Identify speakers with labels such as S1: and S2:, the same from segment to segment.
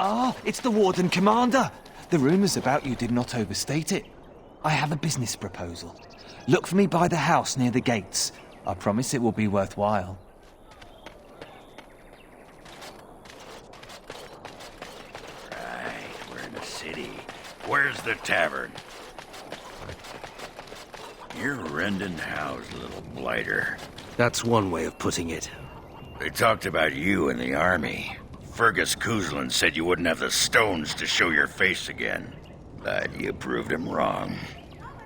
S1: Ah, it's the Warden Commander. The rumours about you did not overstate it. I have a business proposal. Look for me by the house near the gates. I promise it will be worthwhile.
S2: Right, we're in the city. Where's the tavern? You're rending house, little blighter.
S3: That's one way of putting it.
S2: They talked about you in the army. Fergus Kuzlin said you wouldn't have the stones to show your face again. But you proved him wrong.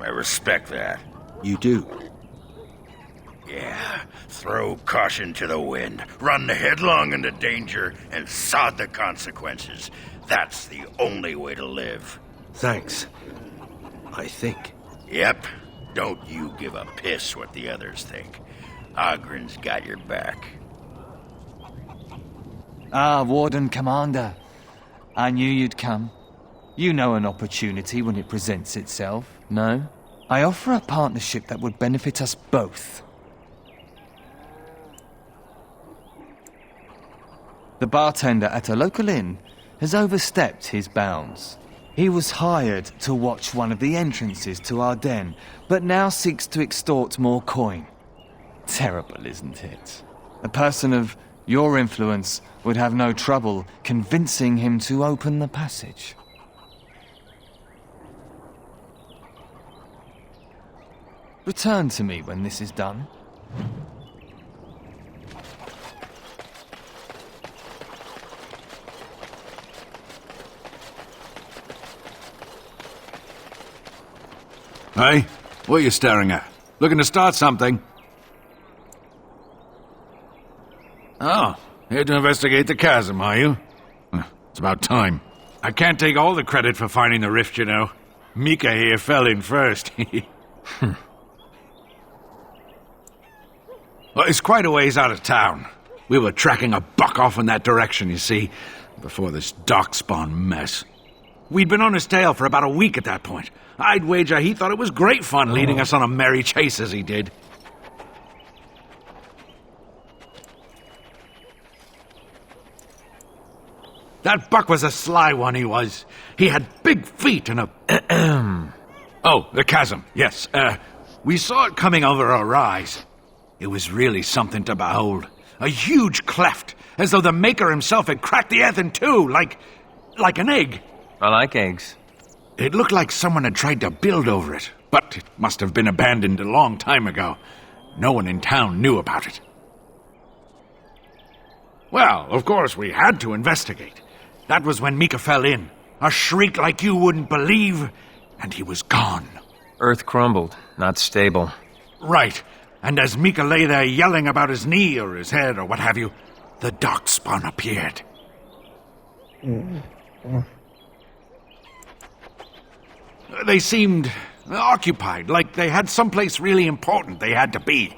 S2: I respect that.
S3: You do?
S2: Yeah, throw caution to the wind, run headlong into danger, and sod the consequences. That's the only way to live.
S3: Thanks. I think.
S2: Yep. Don't you give a piss what the others think. Ogren's got your back.
S1: Ah, Warden Commander. I knew you'd come. You know an opportunity when it presents itself, no? I offer a partnership that would benefit us both. The bartender at a local inn has overstepped his bounds. He was hired to watch one of the entrances to our den, but now seeks to extort more coin. Terrible, isn't it? A person of your influence would have no trouble convincing him to open the passage. Return to me when this is done.
S4: Hey, what are you staring at? Looking to start something? Oh, here to investigate the chasm, are you? It's about time. I can't take all the credit for finding the rift, you know. Mika here fell in first. Well, it's quite a ways out of town. We were tracking a buck off in that direction, you see, before this darkspawn mess. We'd been on his tail for about a week at that point. I'd wager he thought it was great fun leading us on a merry chase as he did. That buck was a sly one, he was. He had big feet and a... Oh, the chasm, yes. We saw it coming over our rise. It was really something to behold. A huge cleft, as though the Maker himself had cracked the earth in two, like an egg.
S5: I like eggs.
S4: It looked like someone had tried to build over it, but it must have been abandoned a long time ago. No one in town knew about it. Well, of course, we had to investigate. That was when Mika fell in. A shriek like you wouldn't believe, and he was gone.
S5: Earth crumbled, not stable.
S4: Right, and as Mika lay there yelling about his knee or his head or what have you, the darkspawn appeared. They seemed occupied, like they had someplace really important they had to be.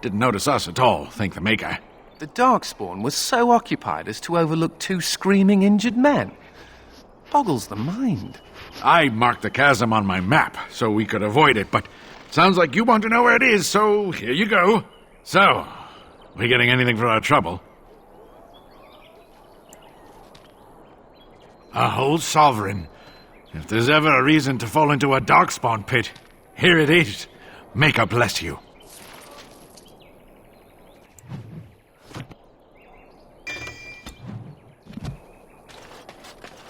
S4: Didn't notice us at all, thank the Maker.
S5: The Darkspawn was so occupied as to overlook two screaming injured men. Boggles the mind.
S4: I marked the chasm on my map so we could avoid it, but sounds like you want to know where it is, so here you go. So, we getting anything for our trouble? A whole sovereign. If there's ever a reason to fall into a darkspawn pit, here it is. Maker bless you.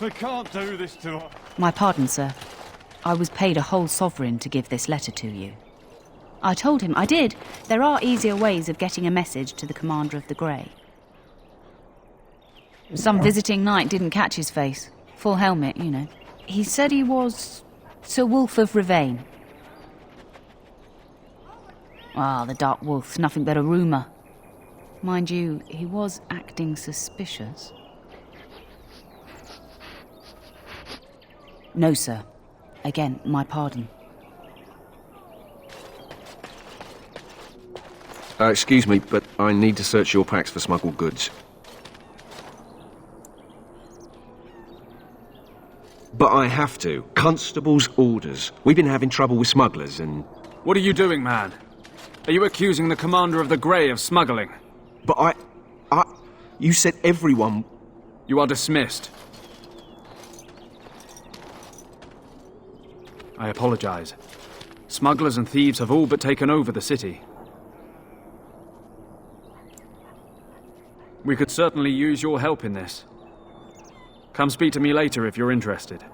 S1: We can't do this to her.
S6: My pardon, sir. I was paid a whole sovereign to give this letter to you. I told him I did. There are easier ways of getting a message to the Commander of the Grey. Some visiting knight didn't catch his face. Full helmet, you know. He said he was Sir Wolf of Rivain. Ah, the Dark Wolf's nothing but a rumour. Mind you, he was acting suspicious. No, sir. Again, my pardon.
S3: Excuse me, but I need to search your packs for smuggled goods. But I have to. Constable's orders. We've been having trouble with smugglers and...
S7: What are you doing, man? Are you accusing the Commander of the Grey of smuggling?
S3: But I... You said everyone...
S7: You are dismissed. I apologize. Smugglers and thieves have all but taken over the city. We could certainly use your help in this. Come speak to me later if you're interested.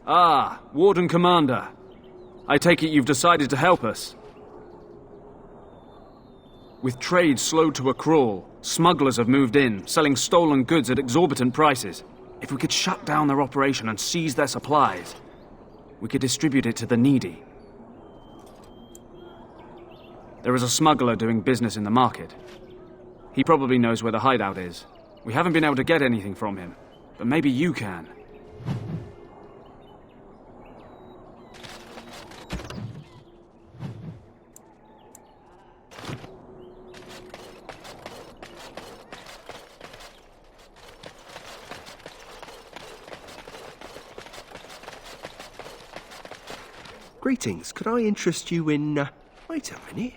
S7: Ah, Warden Commander. I take it you've decided to help us. With trade slowed to a crawl, smugglers have moved in, selling stolen goods at exorbitant prices. If we could shut down their operation and seize their supplies, we could distribute it to the needy. There is a smuggler doing business in the market. He probably knows where the hideout is. We haven't been able to get anything from him, but maybe you can.
S3: Greetings. Could I interest you in... Wait a minute.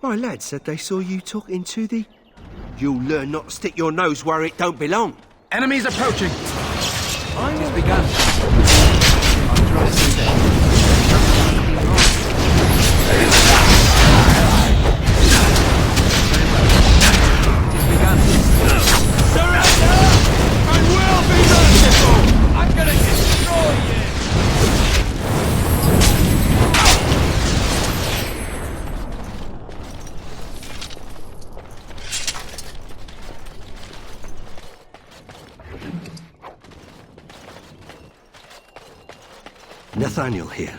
S3: My lad said they saw you talking to the... You'll learn not to stick your nose where it don't belong.
S5: Enemies approaching! It has begun.
S3: Nathaniel here.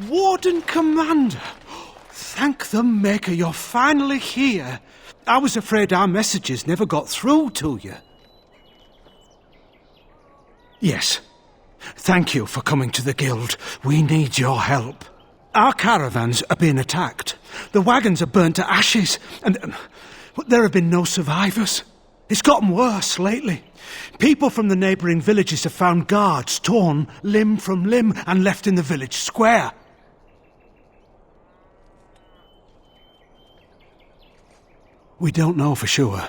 S8: Warden Commander! Thank the Maker you're finally here. I was afraid our messages never got through to you. Yes. Thank you for coming to the Guild. We need your help. Our caravans are being attacked. The wagons are burnt to ashes, and there have been no survivors. It's gotten worse lately. People from the neighbouring villages have found guards torn limb from limb and left in the village square. We don't know for sure.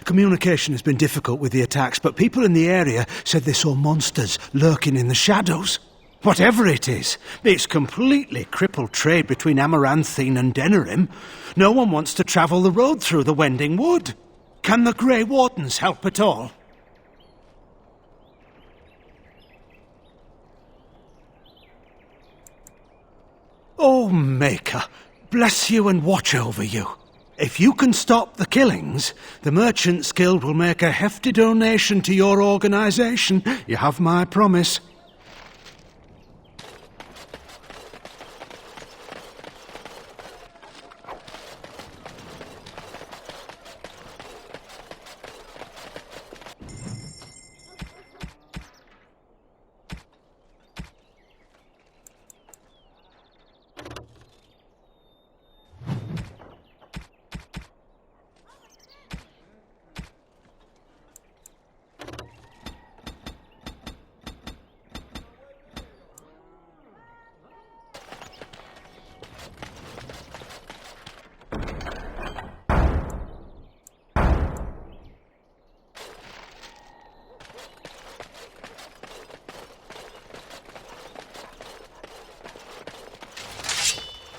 S8: Communication has been difficult with the attacks, but people in the area said they saw monsters lurking in the shadows. Whatever it is, it's completely crippled trade between Amaranthine and Denerim. No one wants to travel the road through the Wending Wood. Can the Grey Wardens help at all? Oh, Maker, bless you and watch over you. If you can stop the killings, the Merchants Guild will make a hefty donation to your organisation. You have my promise.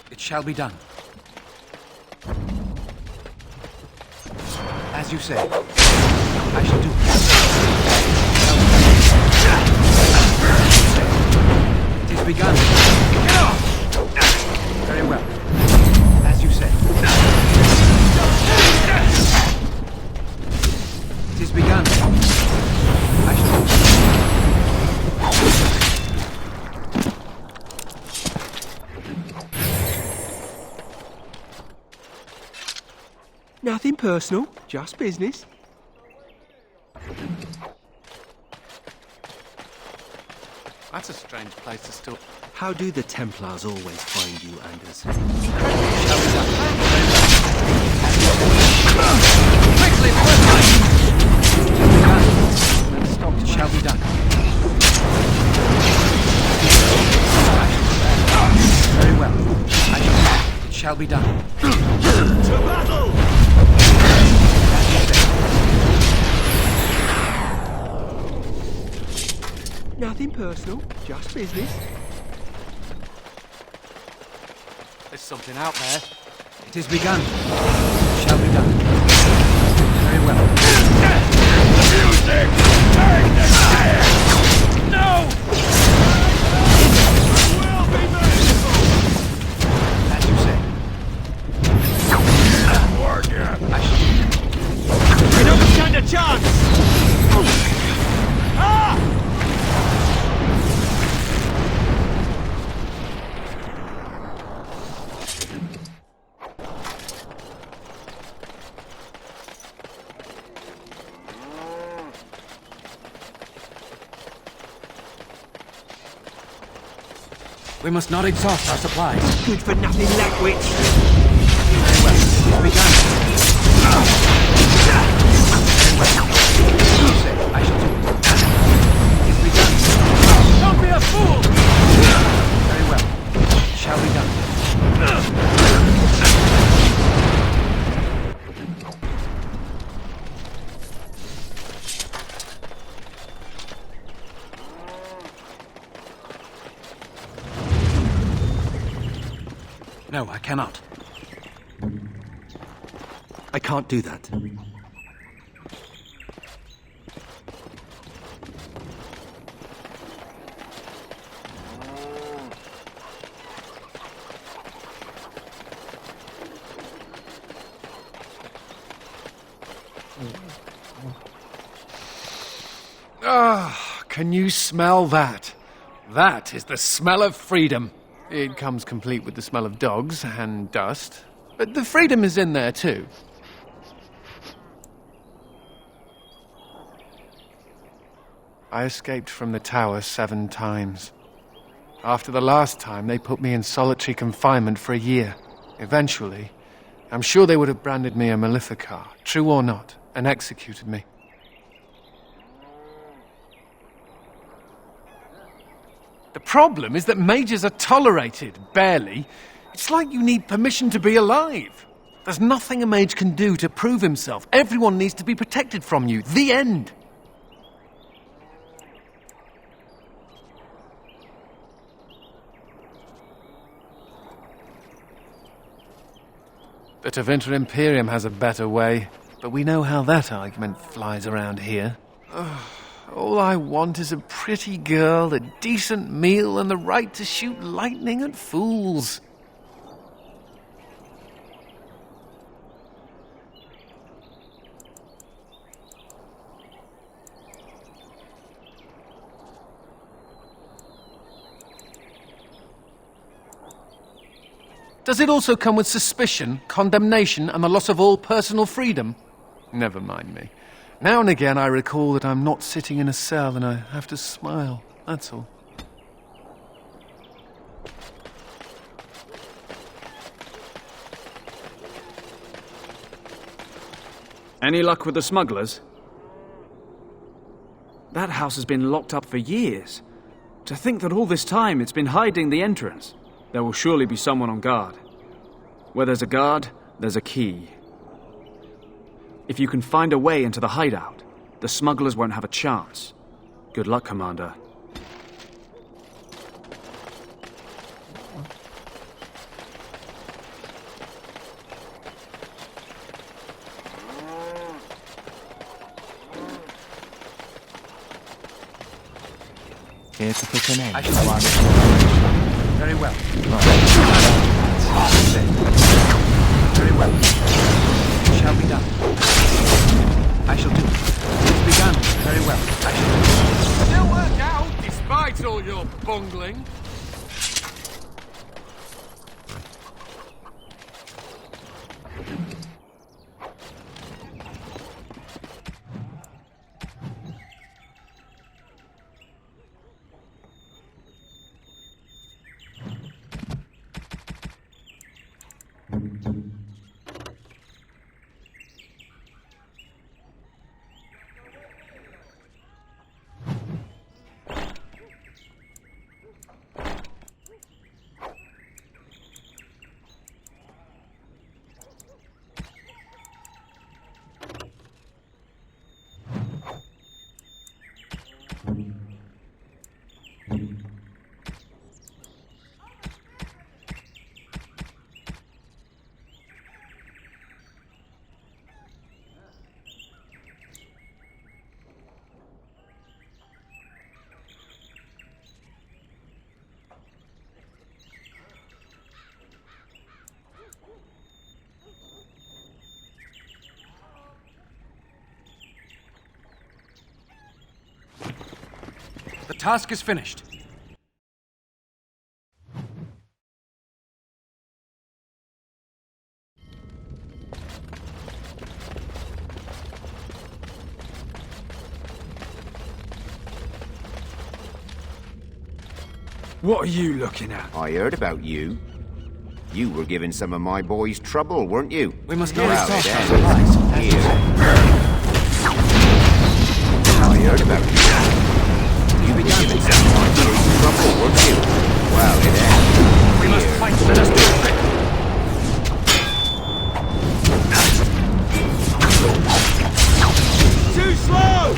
S5: It shall be done. As you say, I shall do it. It is begun. Get off! Very well. As you say. It is begun. I shall do it.
S3: Nothing personal, just business.
S5: That's a strange place to stop.
S3: How do the Templars always find you, Anders?
S5: Shall be done. Quickly, stop. It shall be done. Very well. It shall be done.
S3: To battle! Nothing personal, just business.
S5: There's something out there. It is begun. It shall be done. Very well.
S2: Music! Take the fire! No!
S5: Will be merciful! As you say. I shall.
S3: We don't stand a chance! Ah!
S5: We must not exhaust our supplies.
S3: Good for nothing, Lackwitch!
S5: Very well. It's begun. Very well. You say, I shall do it. It's begun. Don't be a fool! Very well. It shall be done. No, I cannot.
S3: I can't do that.
S5: Ah, can you smell that? That is the smell of freedom. It comes complete with the smell of dogs and dust, but the freedom is in there too. I escaped from the tower 7 times. After the last time, they put me in solitary confinement for a year. Eventually, I'm sure they would have branded me a Maleficar, true or not, and executed me. The problem is that mages are tolerated, barely. It's like you need permission to be alive. There's nothing a mage can do to prove himself. Everyone needs to be protected from you. The end. The Tevinter Imperium has a better way, but we know how that argument flies around here. All I want is a pretty girl, a decent meal, and the right to shoot lightning at fools. Does it also come with suspicion, condemnation, and the loss of all personal freedom? Never mind me. Now and again I recall that I'm not sitting in a cell and I have to smile, that's all.
S7: Any luck with the smugglers? That house has been locked up for years. To think that all this time it's been hiding the entrance. There will surely be someone on guard. Where there's a guard, there's a key. If you can find a way into the hideout, the smugglers won't have a chance. Good luck, Commander.
S1: Here to put an end to
S8: Very well.
S1: Very
S8: well. It shall be done. I shall do it. It's begun. Very well. I shall do it.
S5: Still work out, despite all your bungling.
S8: The task is finished.
S7: What are you looking at?
S9: I heard about you. You were giving some of my boys trouble, weren't you?
S8: We must
S9: Well,
S8: not
S9: it
S8: exhaust our
S9: ends
S8: supplies.
S9: here. I heard about you. You were giving some of my boys trouble, weren't you? Well, it ends
S8: We must
S9: here.
S8: fight. Let us do it quick.
S3: Too slow!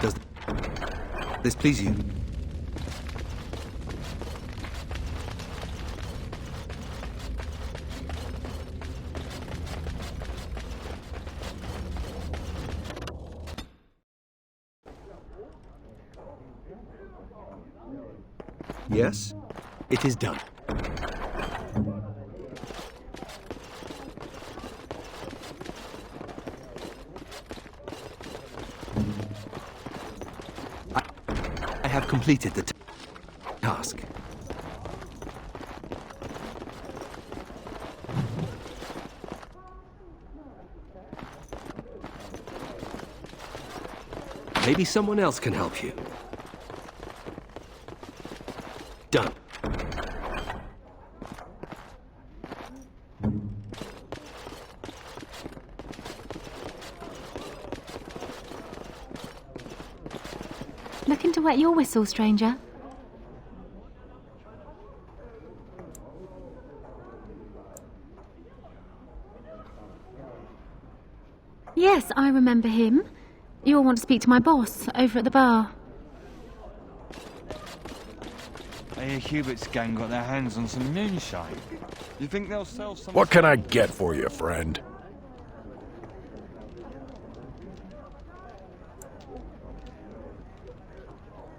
S3: Does this please you? Yes, it is done. I have completed the task. Maybe someone else can help you. Done.
S10: Looking to wet your whistle, stranger? Yes, I remember him. You'll want to speak to my boss over at the bar.
S1: I hear Hubert's gang got their hands on some moonshine. You think they'll sell some...
S11: What can I get for you, friend?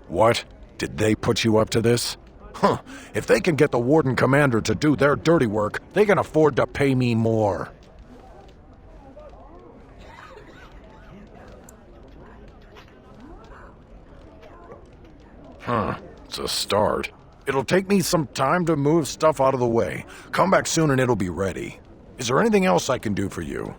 S11: What? Did they put you up to this? Huh. If they can get the Warden Commander to do their dirty work, they can afford to pay me more. Huh. It's a start. It'll take me some time to move stuff out of the way. Come back soon and it'll be ready. Is there anything else I can do for you?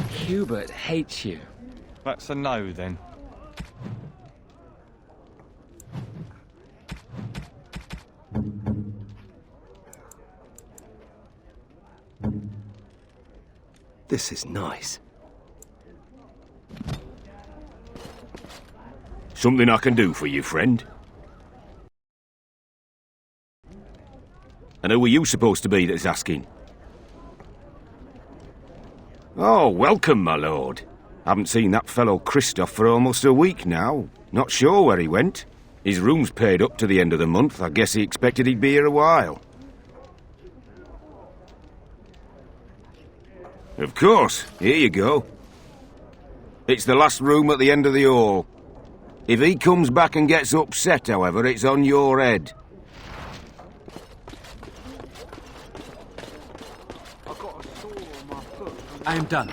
S9: Hubert hates you.
S1: That's a no, then.
S3: This is nice.
S12: Something I can do for you, friend? And who are you supposed to be that's asking? Oh, welcome, my lord. Haven't seen that fellow Christoph for almost a week now. Not sure where he went. His room's paid up to the end of the month. I guess he expected he'd be here a while. Of course. Here you go. It's the last room at the end of the hall. If he comes back and gets upset, however, it's on your head.
S8: I am done.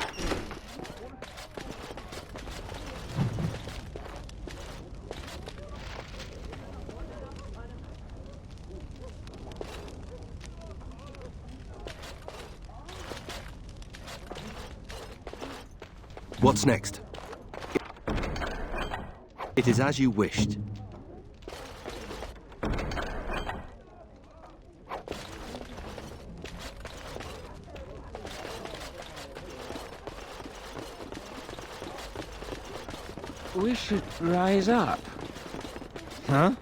S3: What's next? It is as you wished.
S9: We should rise up.
S1: Huh?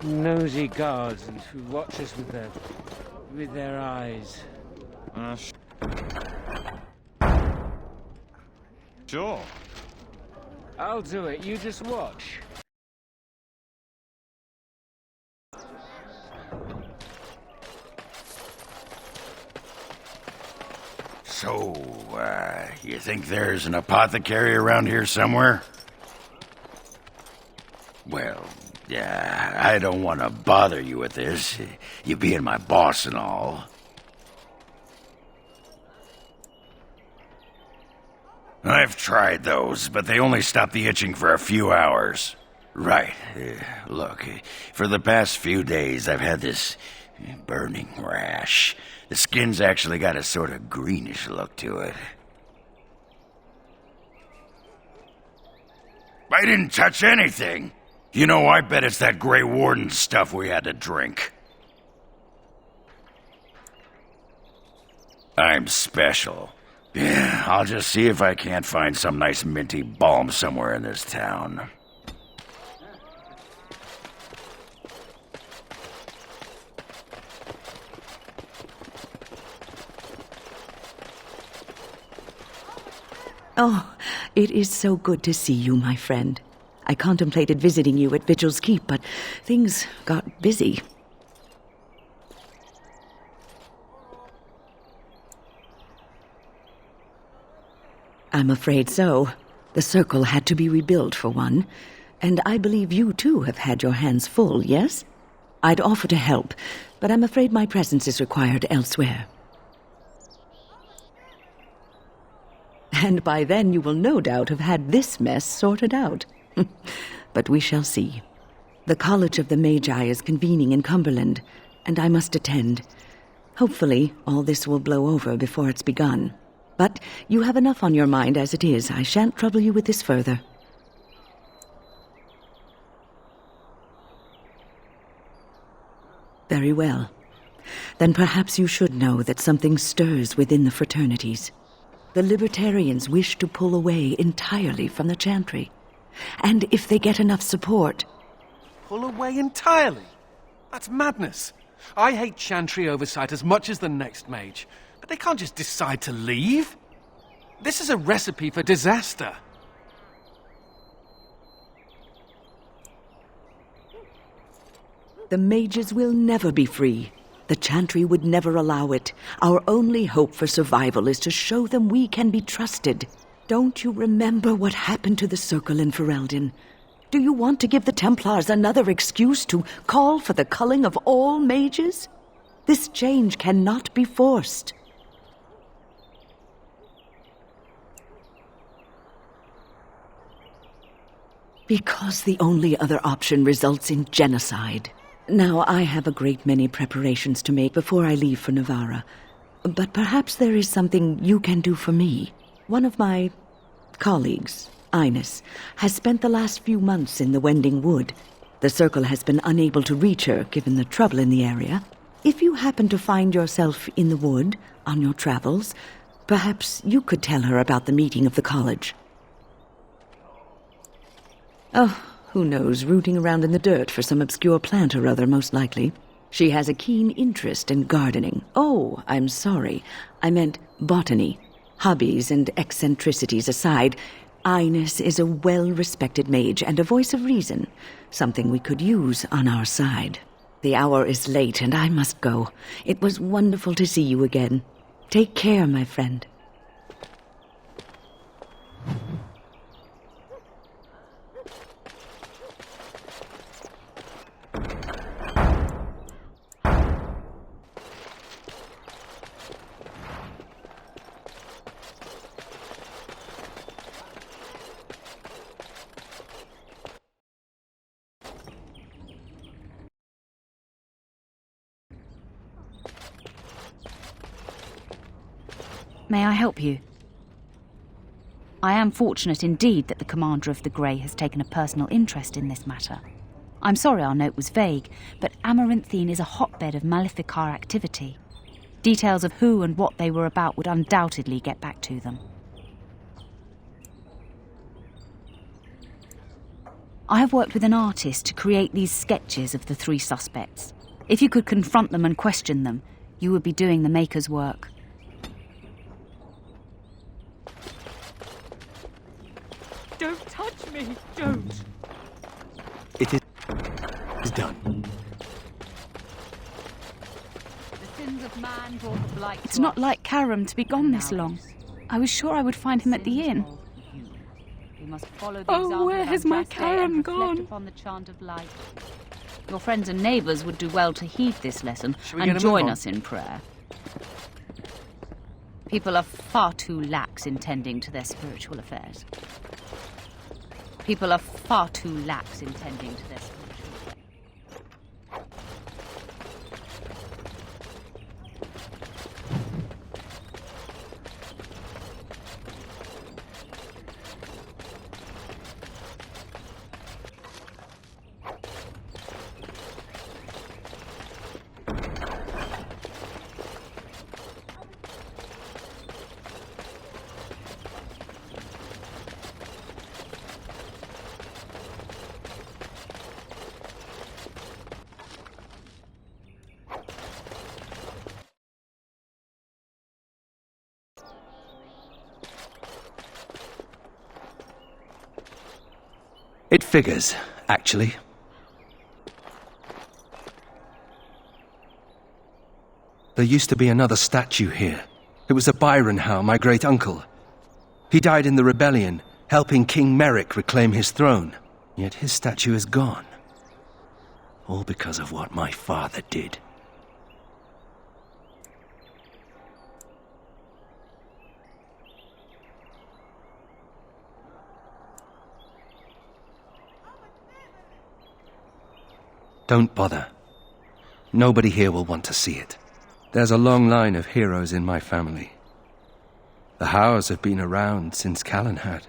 S9: Nosy guards and who watch us with their eyes.
S1: Sure.
S9: I'll do it. You just watch.
S2: So, you think there's an apothecary around here somewhere? Well, I don't want to bother you with this, you being my boss and all. I've tried those, but they only stop the itching for a few hours. Right. Look, for the past few days I've had this burning rash. The skin's actually got a sort of greenish look to it. I didn't touch anything. You know, I bet it's that Grey Warden stuff we had to drink. I'm special. Yeah, I'll just see if I can't find some nice minty balm somewhere in this town.
S13: Oh, it is so good to see you, my friend. I contemplated visiting you at Vigil's Keep, but things got busy. I'm afraid so. The circle had to be rebuilt, for one. And I believe you, too, have had your hands full, yes? I'd offer to help, but I'm afraid my presence is required elsewhere. And by then you will no doubt have had this mess sorted out. But we shall see. The College of the Magi is convening in Cumberland, and I must attend. Hopefully, all this will blow over before it's begun. But you have enough on your mind as it is. I shan't trouble you with this further. Very well. Then perhaps you should know that something stirs within the fraternities. The Libertarians wish to pull away entirely from the Chantry. And if they get enough support...
S5: Pull away entirely? That's madness. I hate Chantry oversight as much as the next mage. But they can't just decide to leave. This is a recipe for disaster.
S13: The mages will never be free. The Chantry would never allow it. Our only hope for survival is to show them we can be trusted. Don't you remember what happened to the Circle in Ferelden? Do you want to give the Templars another excuse to call for the culling of all mages? This change cannot be forced. Because the only other option results in genocide. Now, I have a great many preparations to make before I leave for Navarra. But perhaps there is something you can do for me. One of my colleagues, Ines, has spent the last few months in the Wending Wood. The Circle has been unable to reach her, given the trouble in the area. If you happen to find yourself in the wood on your travels, perhaps you could tell her about the meeting of the college. Oh, who knows, rooting around in the dirt for some obscure plant or other, most likely. She has a keen interest in gardening. Oh, I'm sorry. I meant botany. Hobbies and eccentricities aside, Ines is a well-respected mage and a voice of reason, something we could use on our side. The hour is late and I must go. It was wonderful to see you again. Take care, my friend.
S6: May I help you? I am fortunate indeed that the Commander of the Grey has taken a personal interest in this matter. I'm sorry our note was vague, but Amaranthine is a hotbed of Maleficar activity. Details of who and what they were about would undoubtedly get back to them. I have worked with an artist to create these sketches of the three suspects. If you could confront them and question them, you would be doing the Maker's work.
S14: Don't touch me! Don't!
S3: It is done.
S14: The sins of man brought the blight.
S6: It's not like Karam to be gone this long. I was sure I would find him at the inn.
S14: Oh, where has my Karam gone?
S6: Upon the chant of light. Your friends and neighbours would do well to heed this lesson and
S5: get a
S6: join
S5: move on?
S6: us in prayer. People are far too lax in tending to their spiritual affairs. People are far too lax in tending to their spiritual affairs.
S3: It figures, actually. There used to be another statue here. It was a Byron Howe, my great-uncle. He died in the rebellion, helping King Merrick reclaim his throne. Yet his statue is gone. All because of what my father did. Don't bother. Nobody here will want to see it. There's a long line of heroes in my family. The Howes have been around since Callan had.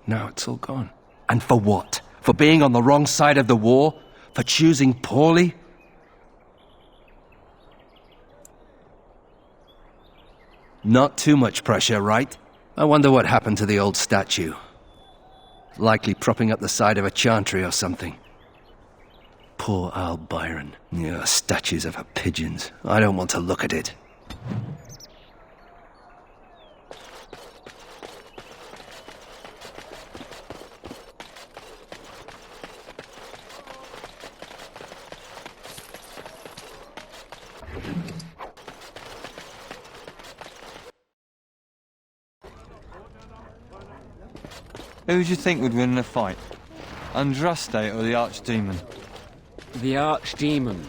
S3: Now it's all gone. And for what? For being on the wrong side of the war? For choosing poorly? Not too much pressure, right? I wonder what happened to the old statue. Likely propping up the side of a chantry or something. Poor Al Byron. Yeah, statues of her pigeons. I don't want to look at it.
S1: Who do you think would win in a fight? Andraste or the Archdemon?
S9: The Archdemon.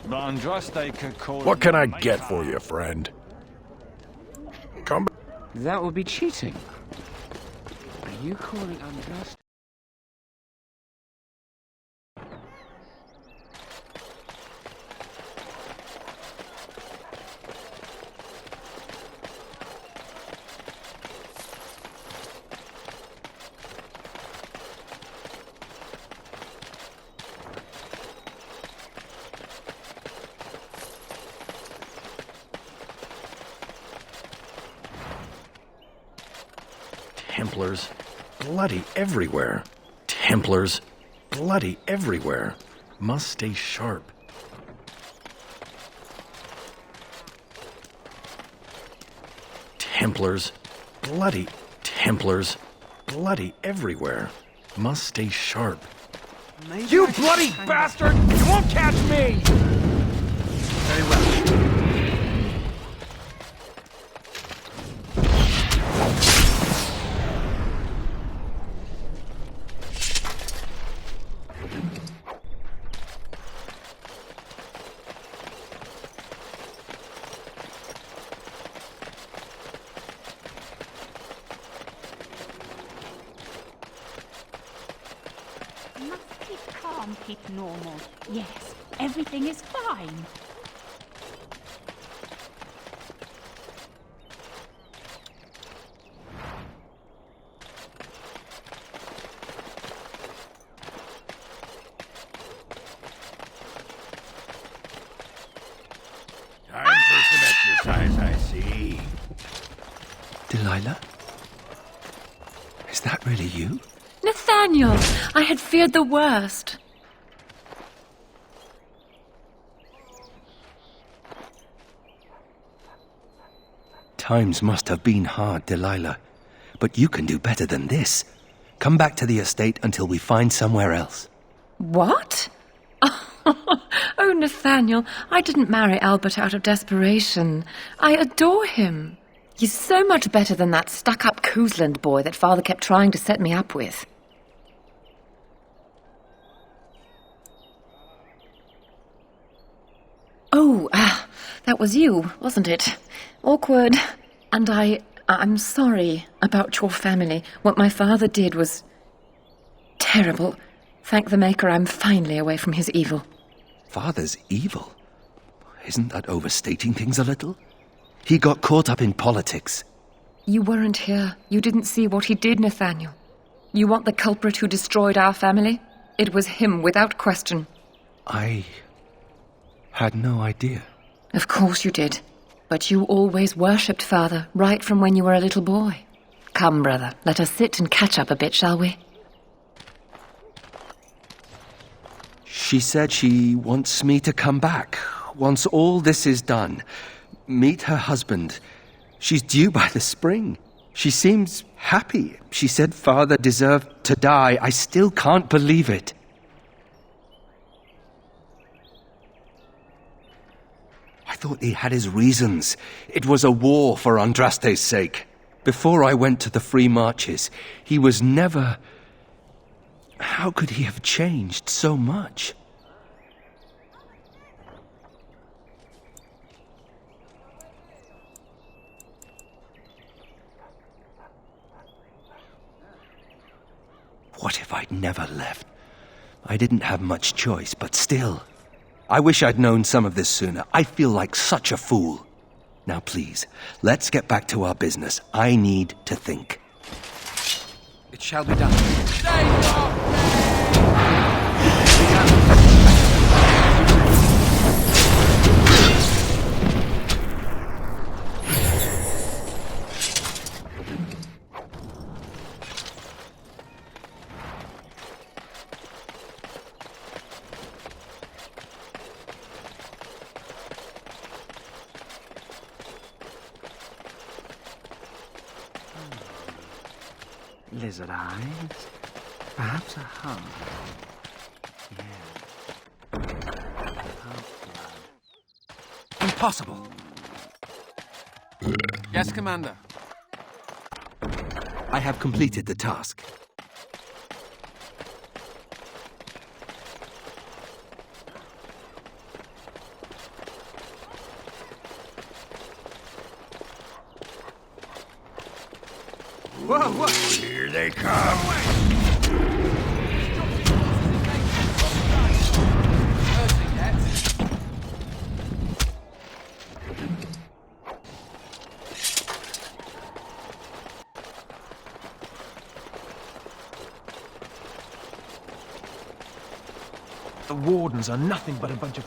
S1: But Andraste could call...
S11: What can I get for you, friend? Come back.
S9: That would be cheating. Are you calling Andraste?
S3: Templars. Bloody everywhere. Templars. Bloody everywhere. Must stay sharp. Templars. Bloody Templars. Bloody everywhere. Must stay sharp.
S11: You bloody bastard! You won't catch me!
S3: Very well.
S6: Must keep calm, keep normal. Yes, everything is fine.
S2: Time for some exercise, I see.
S3: Delilah? Is that really you?
S15: Nathaniel! I had feared the worst.
S3: Times must have been hard, Delilah. But you can do better than this. Come back to the estate until we find somewhere else.
S15: What? Oh, Nathaniel, I didn't marry Albert out of desperation. I adore him. He's so much better than that stuck-up Cousland boy that Father kept trying to set me up with. Oh, that was you, wasn't it? Awkward. And I'm sorry about your family. What my father did was terrible. Thank the Maker I'm finally away from his evil.
S3: Father's evil? Isn't that overstating things a little? He got caught up in politics.
S15: You weren't here. You didn't see what he did, Nathaniel. You want the culprit who destroyed our family? It was him, without question.
S3: I had no idea.
S15: Of course you did. But you always worshipped Father, right from when you were a little boy. Come, brother, let us sit and catch up a bit, shall we?
S3: She said she wants me to come back. Once all this is done, meet her husband. She's due by the spring. She seems happy. She said Father deserved to die. I still can't believe it. I thought he had his reasons. It was a war for Andraste's sake. Before I went to the Free Marches, he was never... How could he have changed so much? What if I'd never left? I didn't have much choice, but still. I wish I'd known some of this sooner. I feel like such a fool. Now please, let's get back to our business. I need to think.
S9: It shall be done.
S7: Lizard eyes. Perhaps a heart. Yeah.
S9: Impossible.
S5: Yes, Commander.
S3: I have completed the task.
S2: Whoa, whoa! Here they come!
S9: The Wardens are nothing but a bunch of...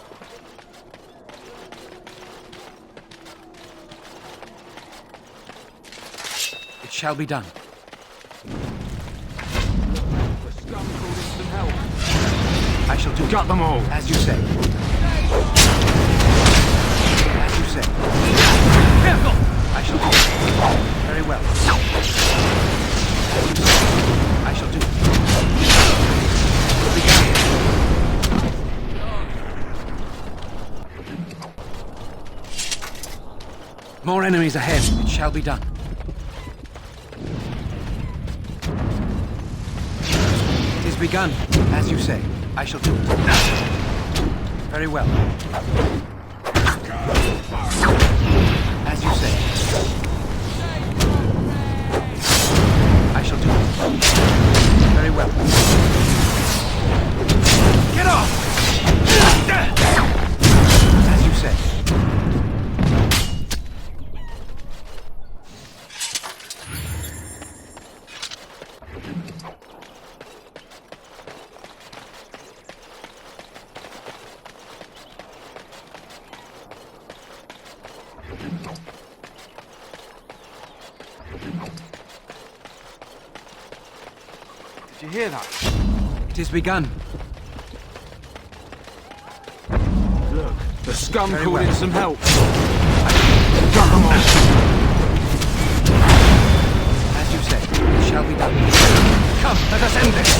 S9: It shall be done. I shall do.
S7: Got them all.
S9: As you say. As you say.
S7: Careful!
S9: I shall do. Very well. As you say. I shall do. More enemies ahead. It shall be done. It is begun. As you say. I shall do it. Very well. As you say. I shall do it. Very well. Get off! As you say.
S5: Did you hear that?
S9: It is begun.
S7: Look, the scum
S9: Very
S7: called
S9: well.
S7: in some help.
S9: Got them all. As you say, it shall be done. Come, let us end this.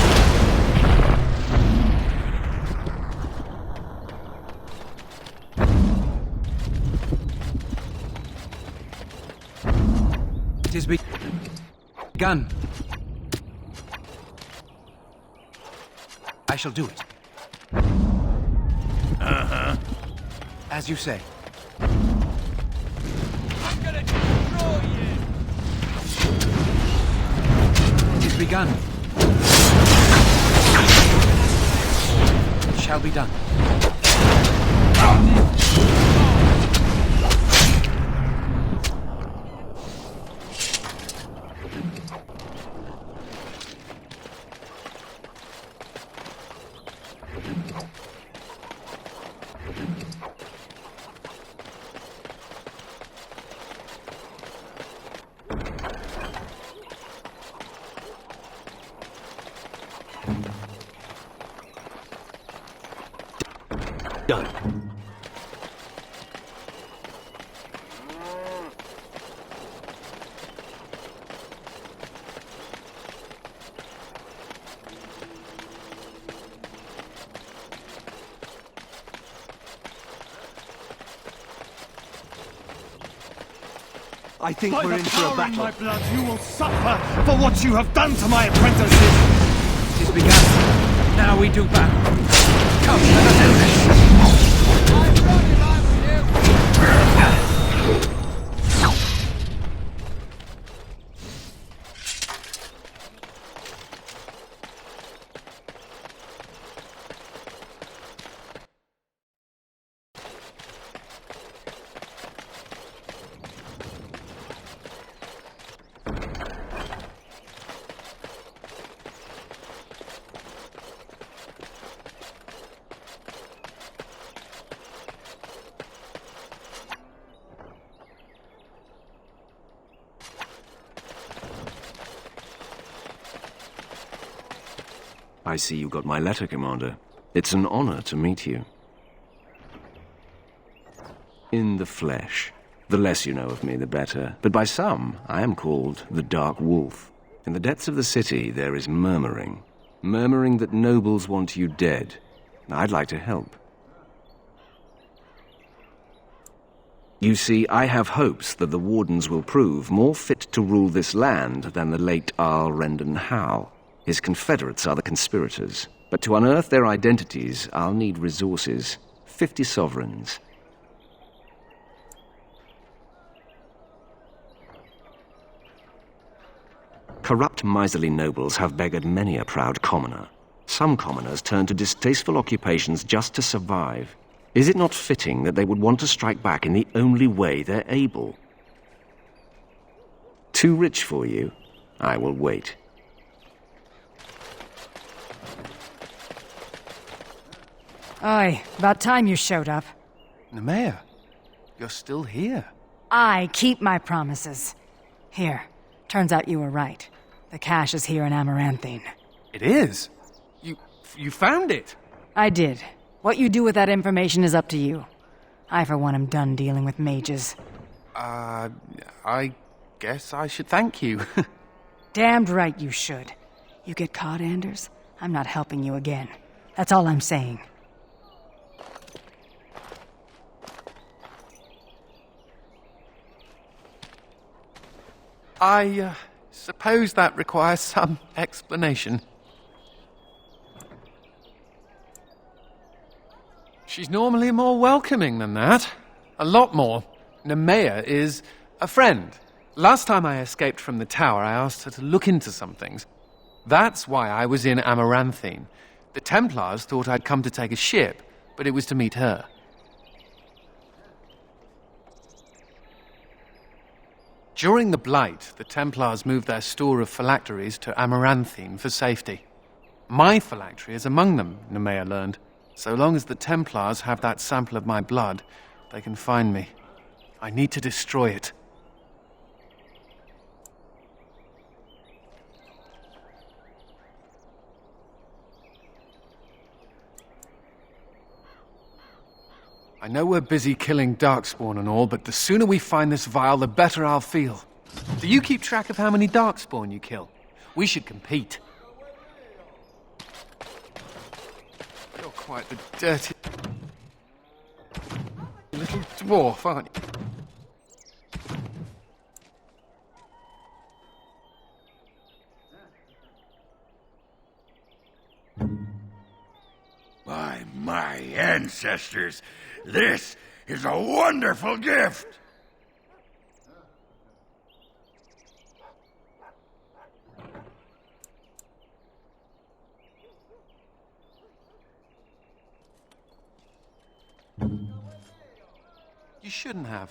S9: It is begun. I shall do it.
S2: Uh-huh.
S9: As you say.
S4: begun.
S5: It shall be done.
S3: Done. I think we're in for a battle.
S1: My blood, you will suffer for what you have done to my apprentices.
S4: It is begun. Now we do battle. Come, let us do this.
S12: I see you got my letter, Commander. It's an honor to meet you. In the flesh. The less you know of me, the better. But by some, I am called the Dark Wolf. In the depths of the city, there is murmuring. Murmuring that nobles want you dead. I'd like to help. You see, I have hopes that the Wardens will prove more fit to rule this land than the late Arl Rendon Howe. His confederates are the conspirators. But to unearth their identities, I'll need resources. 50 sovereigns. Corrupt, miserly nobles have beggared many a proud commoner. Some commoners turn to distasteful occupations just to survive. Is it not fitting that they would want to strike back in the only way they're able? Too rich for you? I will wait.
S16: Aye, about time you showed up.
S5: Nemea, you're still here.
S16: I keep my promises. Here, turns out you were right. The cache is here in Amaranthine.
S5: It is? You found it?
S16: I did. What you do with that information is up to you. I, for one, am done dealing with mages.
S5: I guess I should thank you.
S16: Damned right you should. You get caught, Anders? I'm not helping you again. That's all I'm saying.
S5: I suppose that requires some explanation. She's normally more welcoming than that. A lot more. Nemea is a friend. Last time I escaped from the tower, I asked her to look into some things. That's why I was in Amaranthine. The Templars thought I'd come to take a ship, but it was to meet her. During the Blight, the Templars moved their store of phylacteries to Amaranthine for safety. My phylactery is among them, Nemea learned. So long as the Templars have that sample of my blood, they can find me. I need to destroy it. I know we're busy killing Darkspawn and all, but the sooner we find this vial, the better I'll feel. Do you keep track of how many Darkspawn you kill? We should compete. You're quite the dirty little dwarf, aren't you?
S2: By my ancestors, this is a wonderful gift!
S5: You shouldn't have.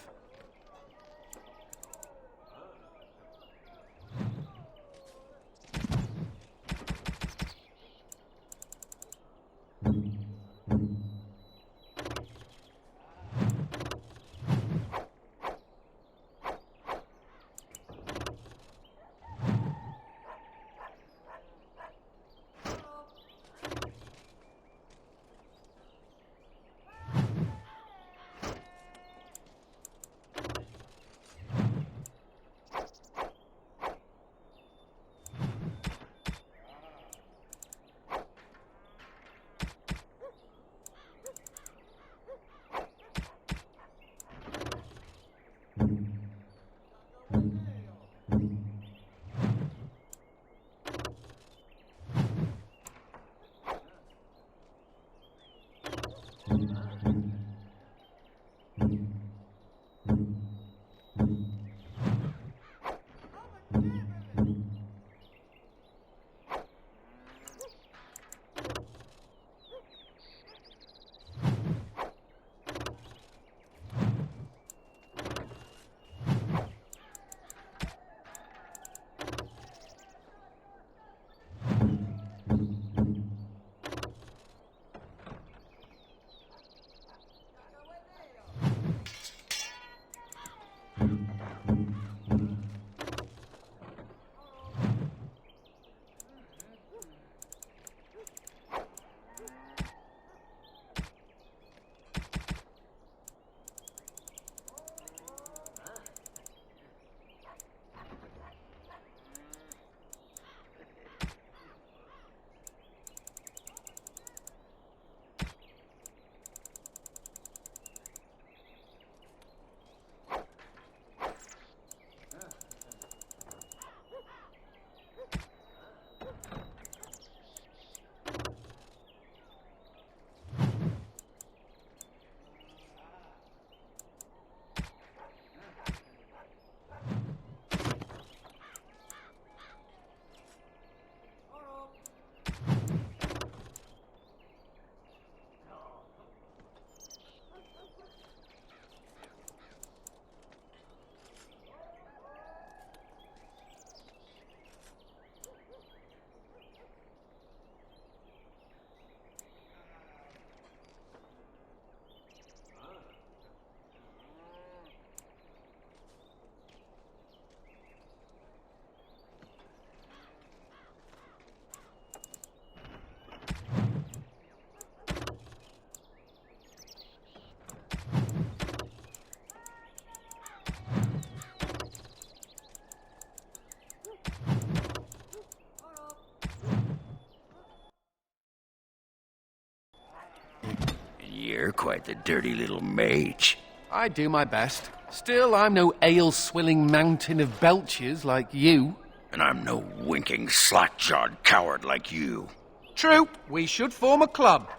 S2: You're quite the dirty little mage.
S5: I do my best. Still, I'm no ale-swilling mountain of belches like you.
S2: And I'm no winking, slack-jawed coward like you.
S5: True. We should form a club.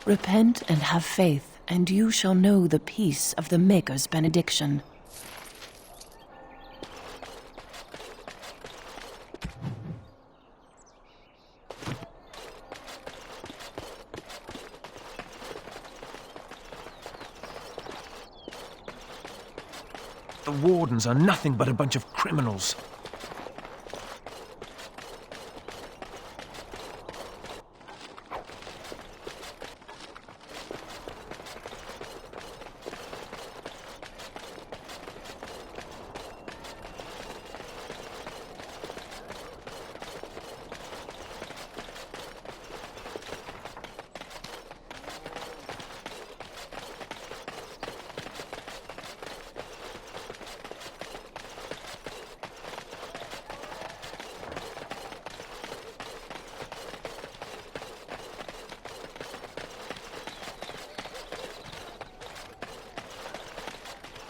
S17: Repent and have faith, and you shall know the peace of the Maker's benediction.
S11: The Wardens are nothing but a bunch of criminals.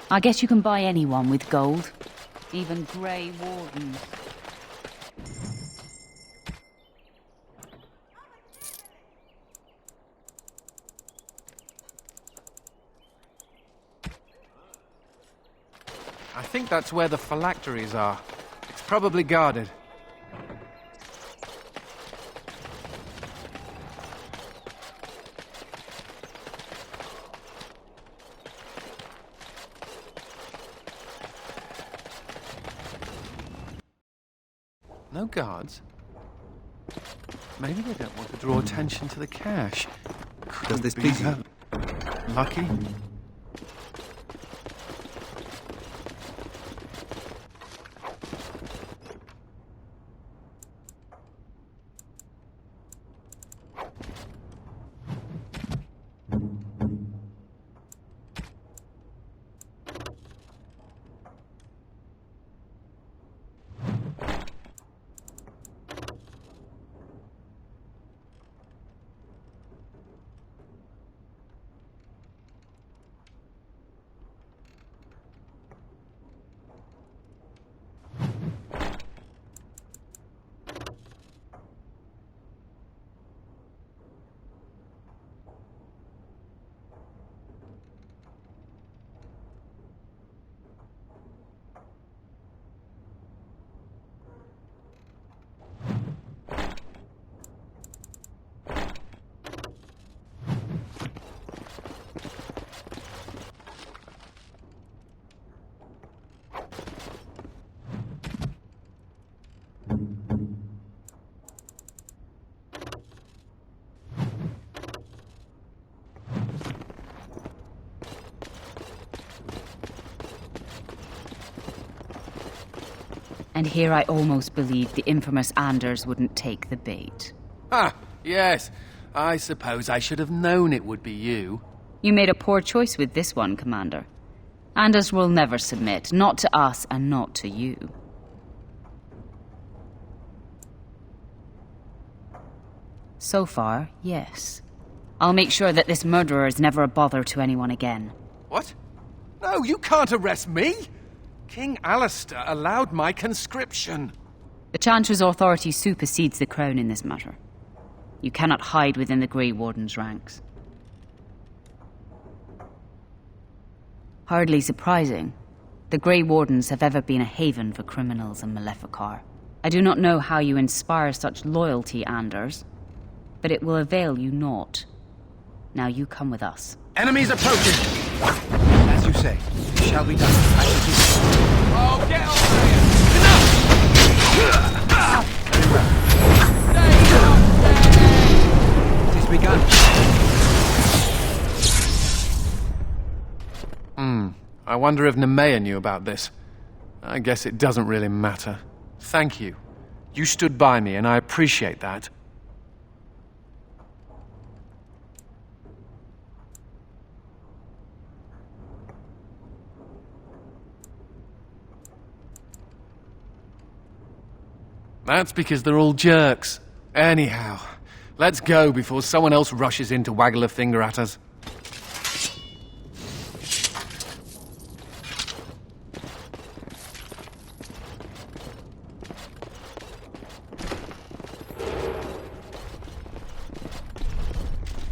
S6: I guess you can buy anyone with gold. Even Grey Wardens.
S5: I think that's where the phylacteries are. It's probably guarded. No guards? Maybe they don't want to draw attention to the cache.
S3: Does this please you?
S5: Lucky?
S6: And here I almost believed the infamous Anders wouldn't take the bait.
S5: Ah, yes. I suppose I should have known it would be you.
S6: You made a poor choice with this one, Commander. Anders will never submit, not to us and not to you. So far, yes. I'll make sure that this murderer is never a bother to anyone again.
S5: What? No, you can't arrest me! King Alistair allowed my conscription.
S6: The Chantry's authority supersedes the Crown in this matter. You cannot hide within the Grey Warden's ranks. Hardly surprising. The Grey Wardens have ever been a haven for criminals and Maleficar. I do not know how you inspire such loyalty, Anders, but it will avail you naught. Now you come with us.
S9: Enemies approaching! As you say, it shall be done. I shall do so.
S2: Oh, get over here! Enough!
S9: Very well. It is begun.
S5: I wonder if Nemea knew about this. I guess it doesn't really matter. Thank you. You stood by me, and I appreciate that. That's because they're all jerks. Anyhow, let's go before someone else rushes in to waggle a finger at us.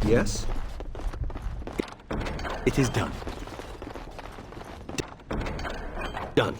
S3: Yes? It is done. Done.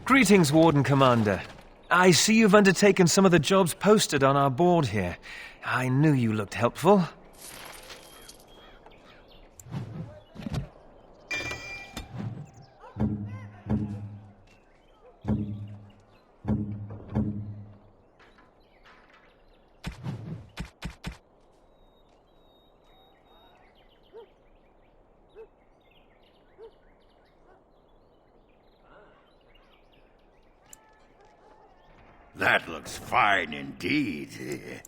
S18: Greetings, Warden Commander. I see you've undertaken some of the jobs posted on our board here. I knew you looked helpful.
S2: That looks fine indeed.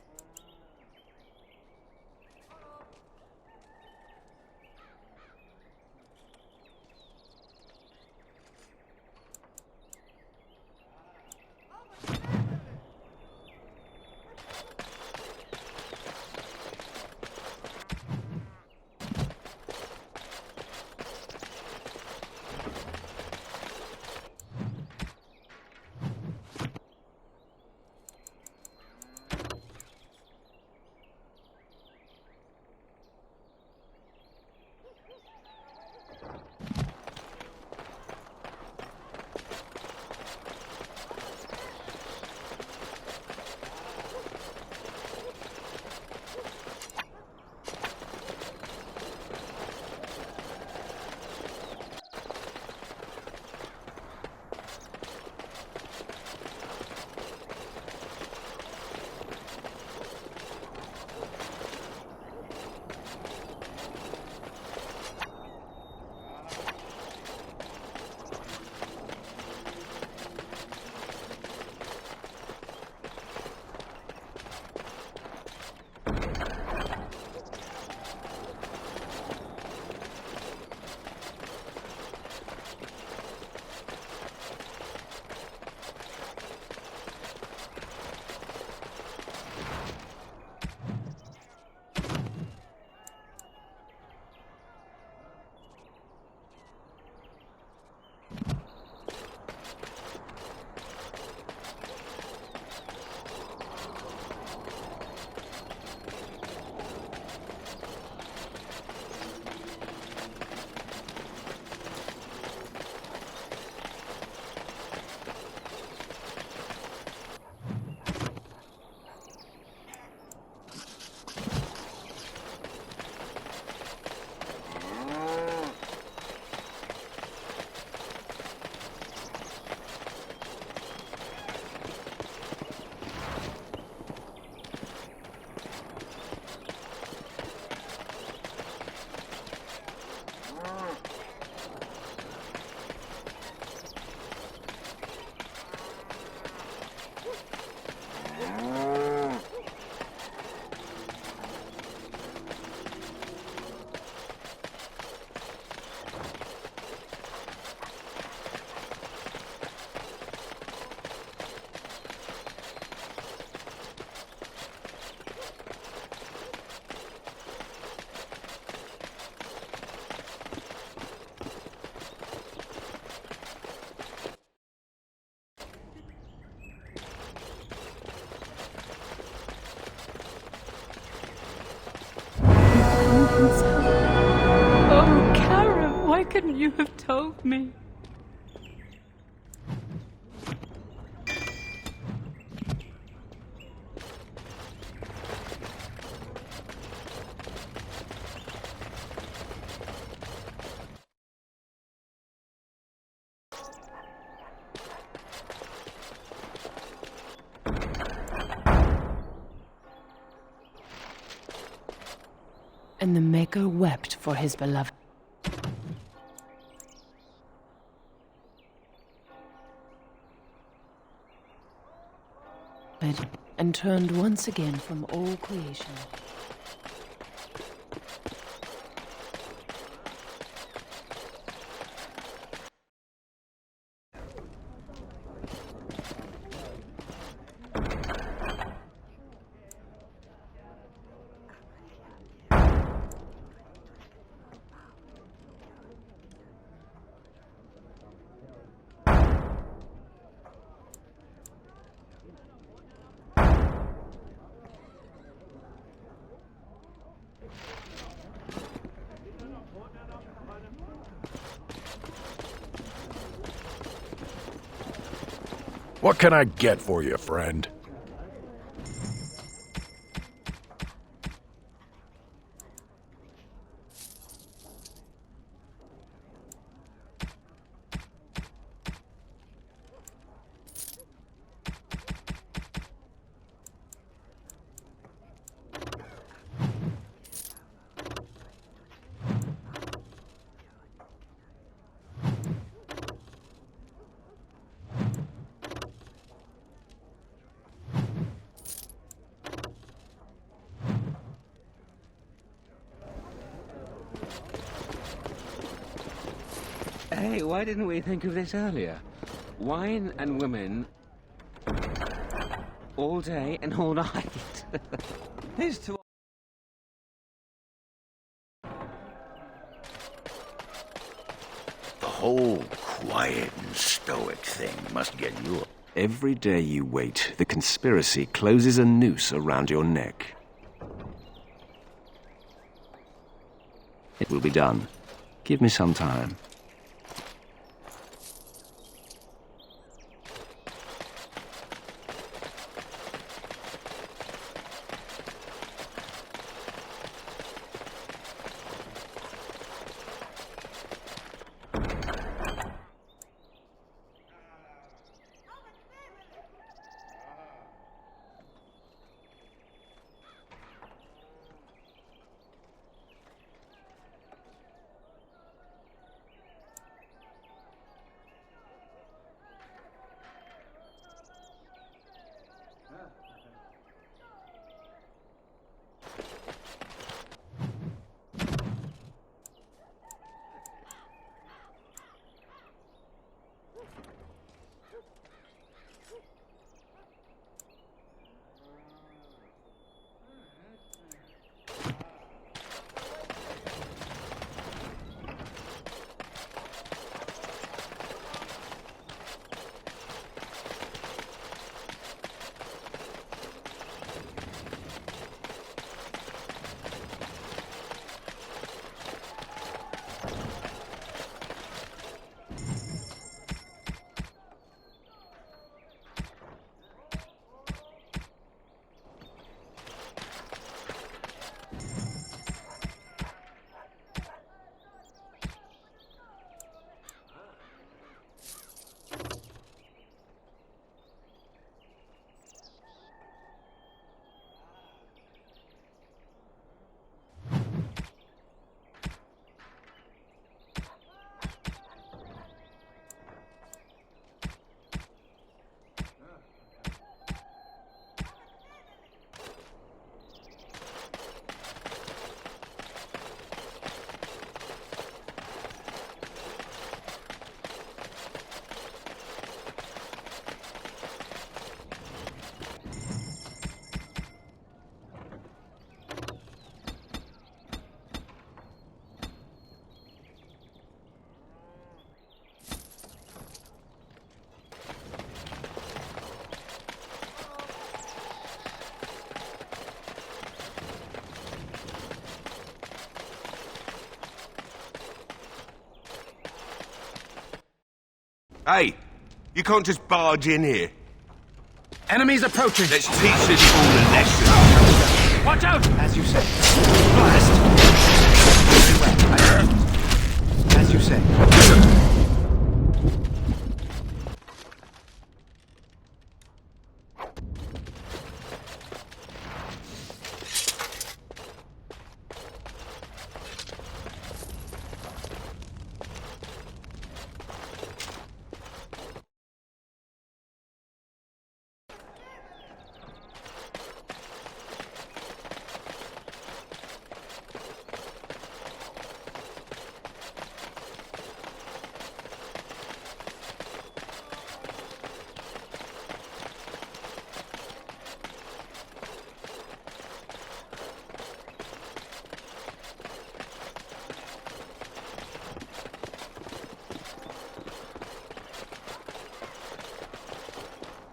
S14: Oh, Karen, why couldn't you have told me?
S17: And the Maker wept for his beloved. And turned once again from all creation.
S11: What can I get for you, friend?
S9: Hey, why didn't we think of this earlier? Wine and women all day and all night.
S18: Here's to...
S2: The whole quiet and stoic thing must get you...
S12: Every day you wait, the conspiracy closes a noose around your neck. It will be done. Give me some time.
S19: Hey, you can't just barge in here.
S8: Enemies approaching.
S19: Let's teach this fool a lesson.
S8: Watch out!
S9: As you say. Blast! Very well. As you say.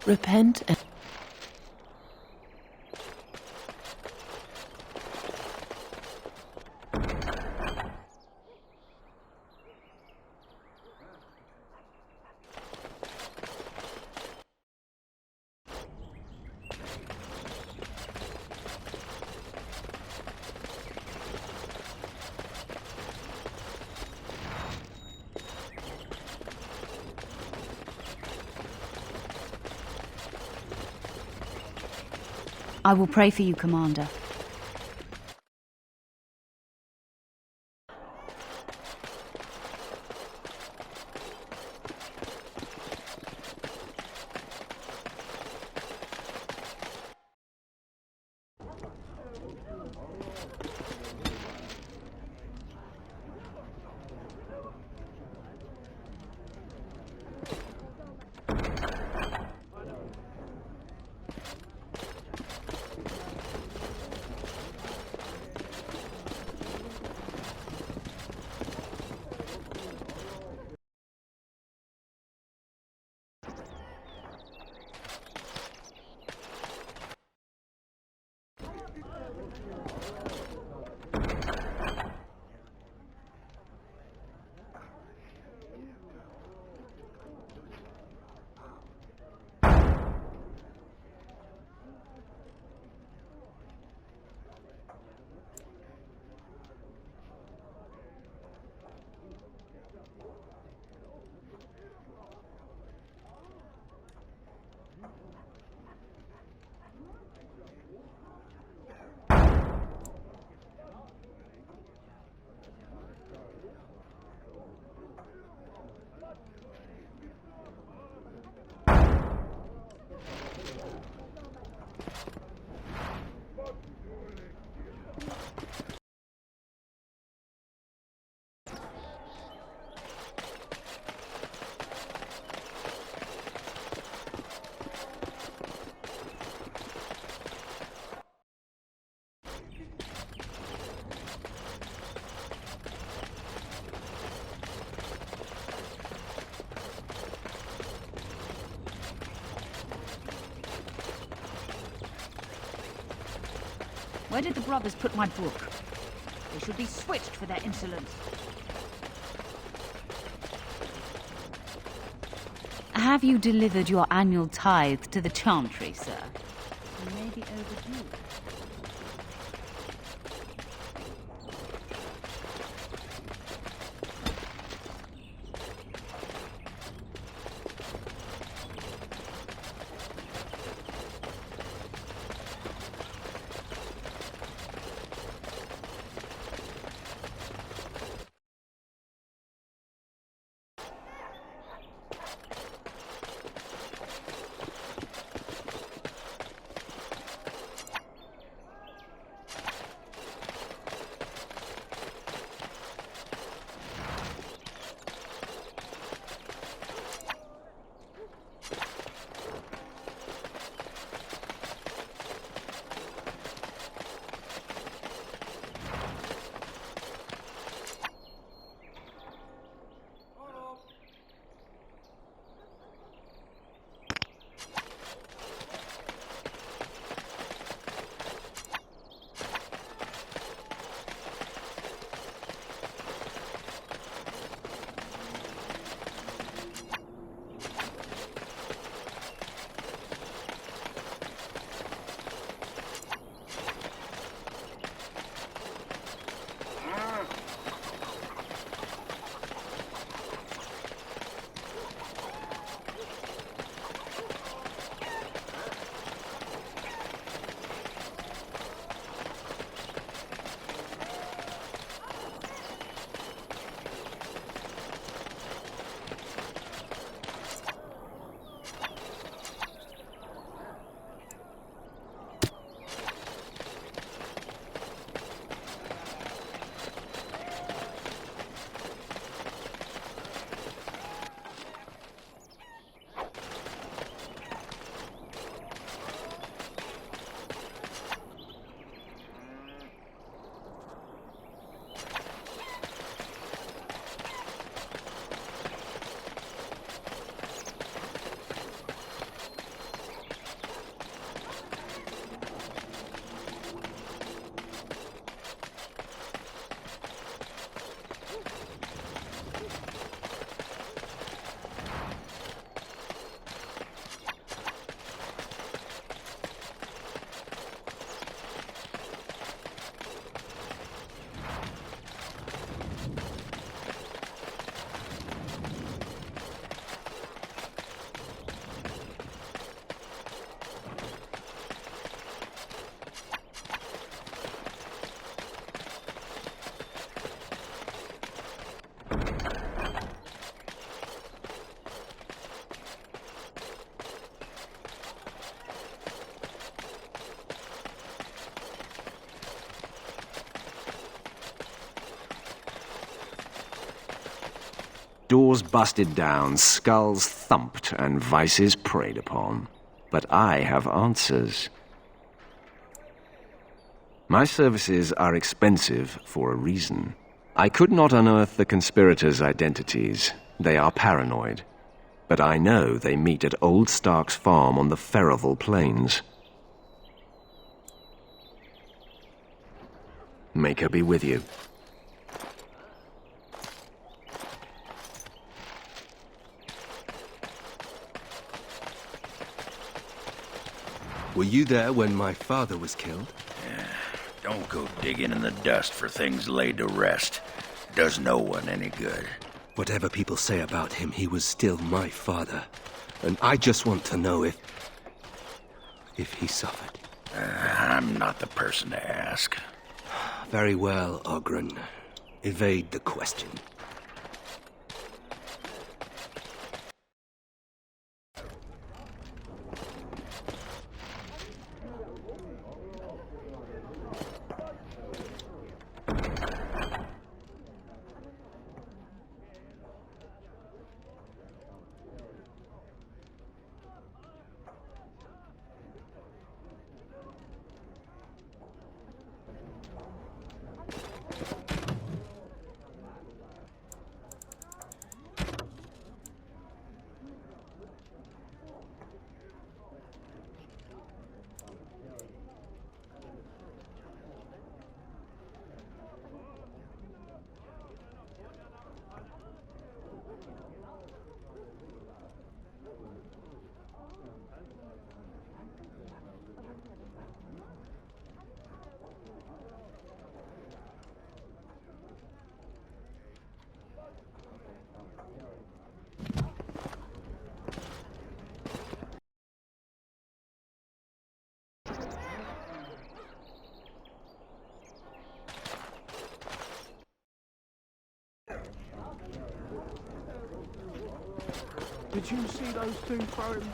S17: Repent and
S6: I will pray for you, Commander. Where did the brothers put my book? They should be switched for their insolence. Have you delivered your annual tithe to the Chantry, sir? You may be overdue.
S12: doors busted down, skulls thumped, and vices preyed upon. But I have answers. My services are expensive for a reason. I could not unearth the conspirators' identities. They are paranoid. But I know they meet at Old Stark's farm on the Ferroval Plains. Make her be with you.
S3: Were you there when my father was killed?
S2: Don't go digging in the dust for things laid to rest. Does no one any good.
S3: Whatever people say about him, he was still my father. And I just want to know if he suffered.
S2: I'm not the person to ask.
S3: Very well, Ogren. Evade the question.
S9: Did you see those two throw him?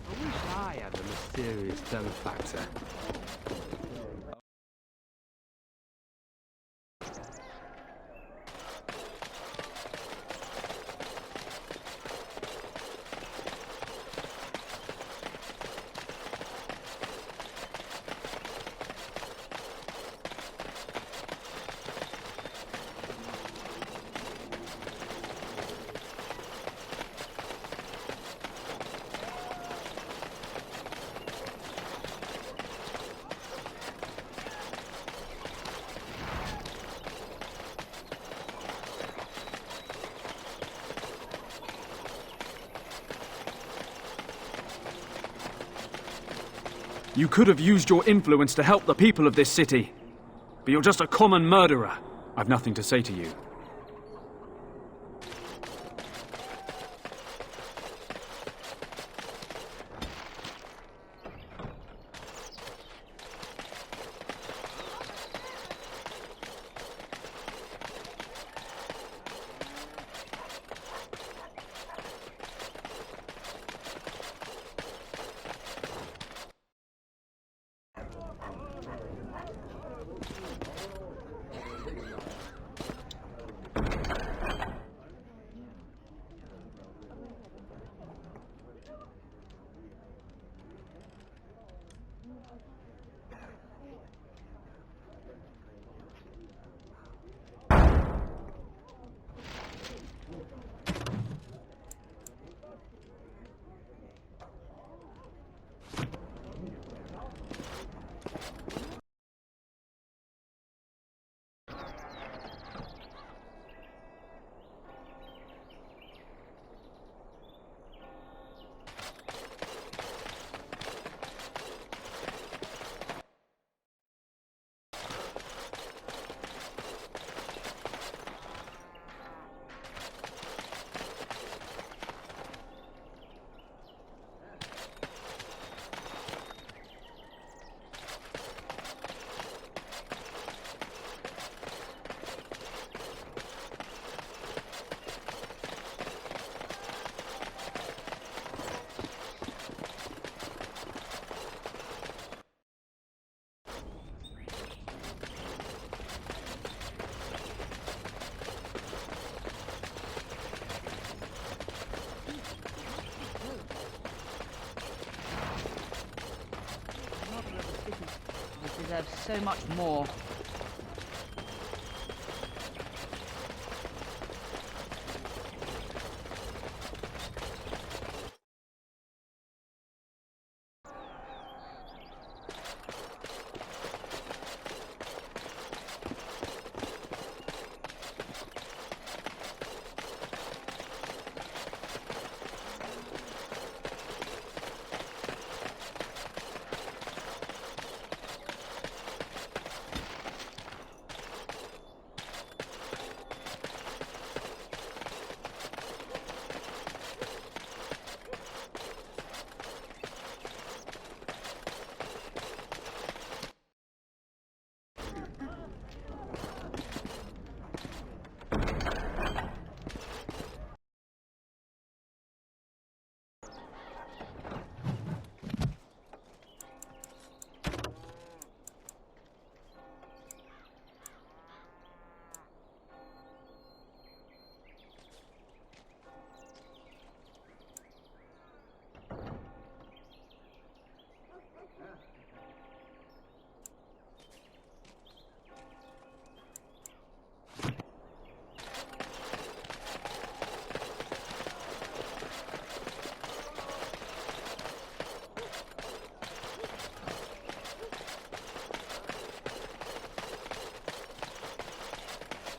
S9: I wish I had the mysterious benefactor.
S7: You could have used your influence to help the people of this city. But you're just a common murderer. I've nothing to say to you.
S6: deserves so much more.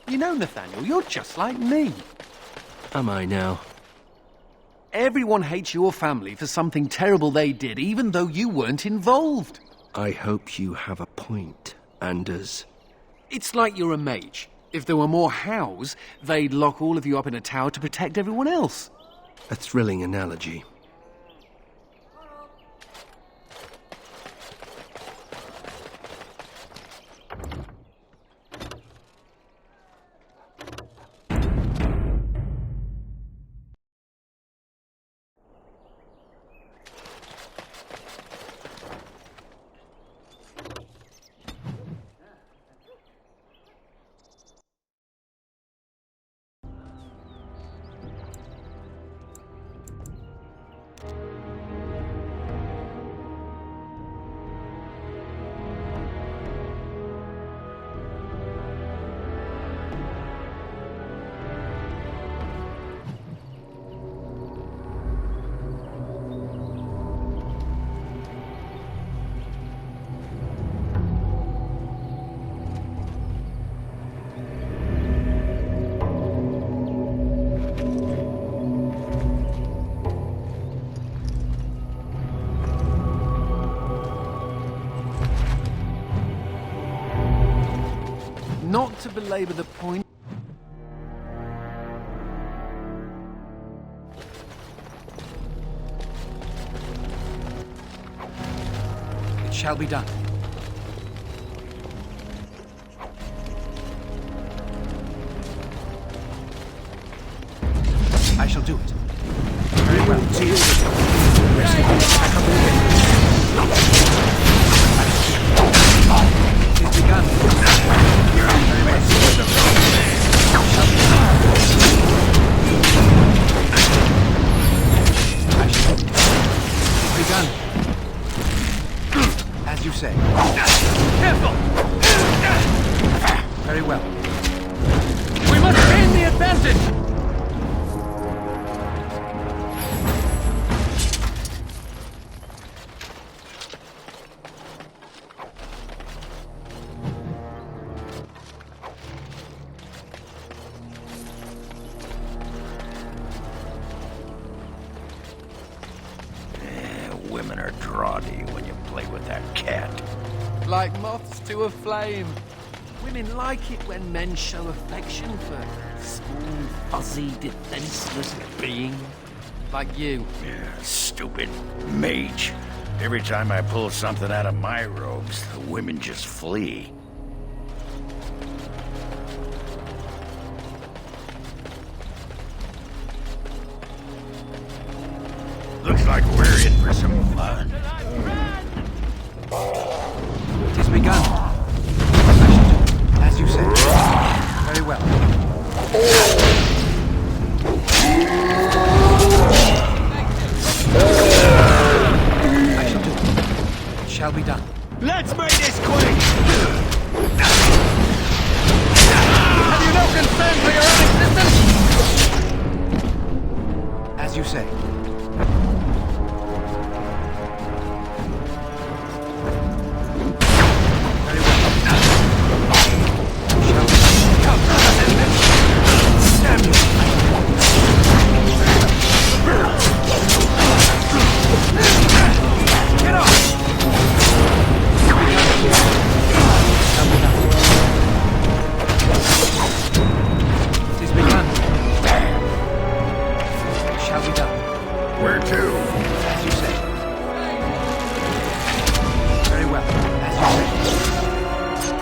S3: You know, Nathaniel, you're just like me. Am I now? Everyone hates your family for something terrible they did, even though you weren't involved. I hope you have a point, Anders. It's like you're a mage. If there were more Hows, they'd lock all of you up in a tower to protect everyone else. A thrilling analogy. Not to belabor the point. It shall be done. I shall do it. Very well. See you later. Pack up all it is begun. Very well. It's begun. As you say. Careful! Very well. We must gain the advantage!
S2: Women are drawn to you when you play with that cat.
S3: Like moths to a flame. Women like it when men show affection for small, fuzzy, defenseless beings. Like you.
S2: Yeah, stupid mage. Every time I pull something out of my robes, the women just flee. Looks like we're in for some fun.
S3: It is begun. As you said. Very well. I shall do it. It shall be done.
S19: Let's make this quick!
S3: Have you no concern for your own existence? As you say. Very well. Come, Samuel. Get off! It is begun. Shall be done.
S2: Where to?
S3: As you say. Very well. As you say.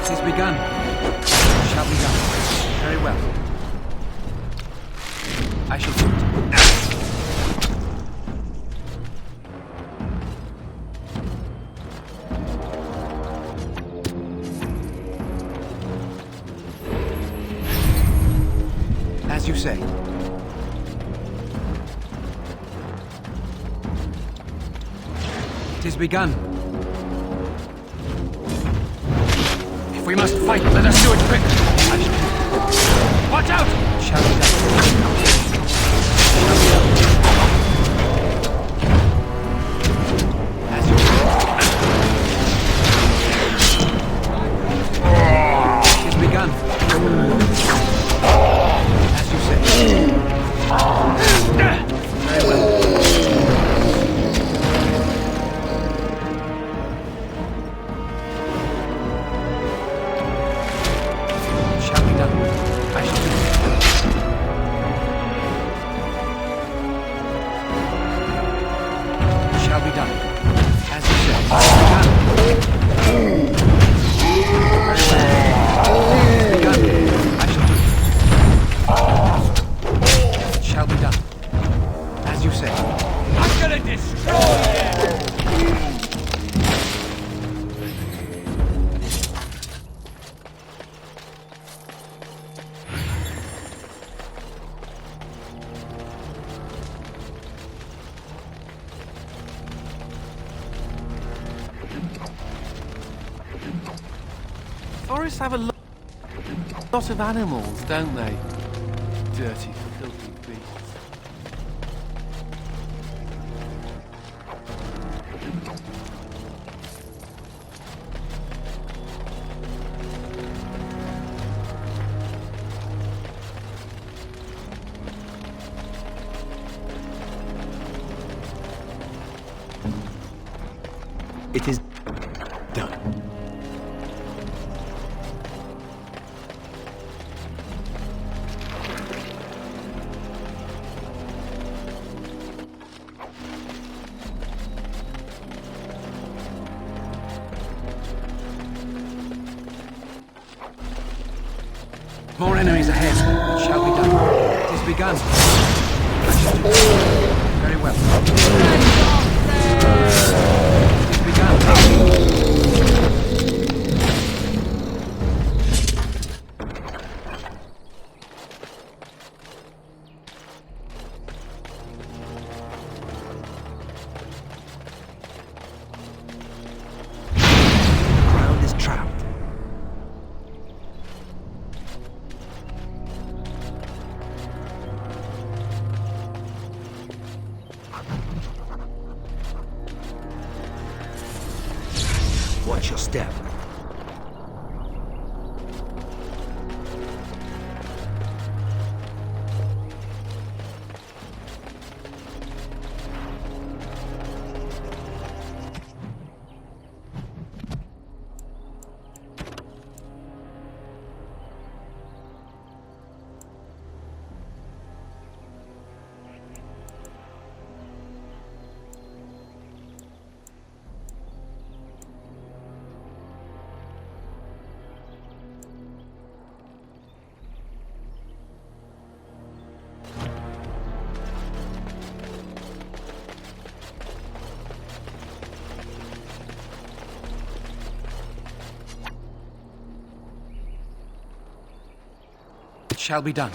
S3: It is begun. Shall be done. Very well. I shall do it. As you say. It is begun. If we must fight, let us do it quick. I shall do it. Watch out! Shall be done. As you say. It is begun. As you say. Very well. Shall be done. I shall do it. Shall be done. As you say. Begun. Very well. Begun. I shall do it. Shall be done. As you say.
S19: I'm gonna destroy you!
S5: Forests have a lot of animals, don't they? Dirty, filthy beasts.
S1: It is done.
S3: More enemies ahead. It shall be done. It is begun. I shall do it. Very well. It is begun. Ground is trapped. Watch your step. It shall be done.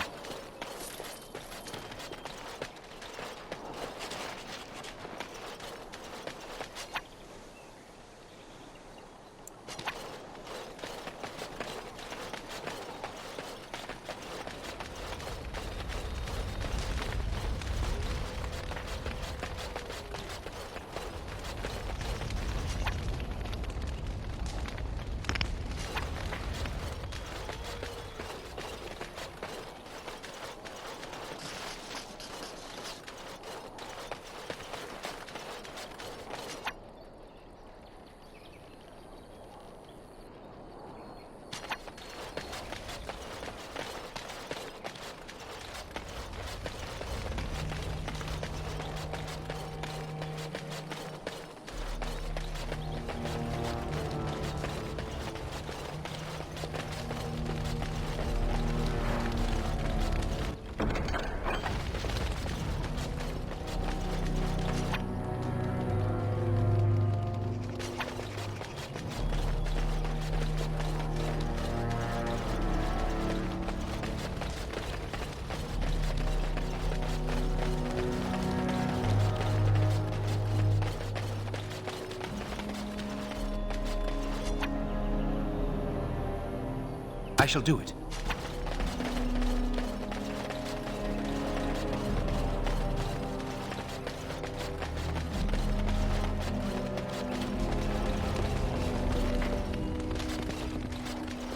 S3: I shall do it.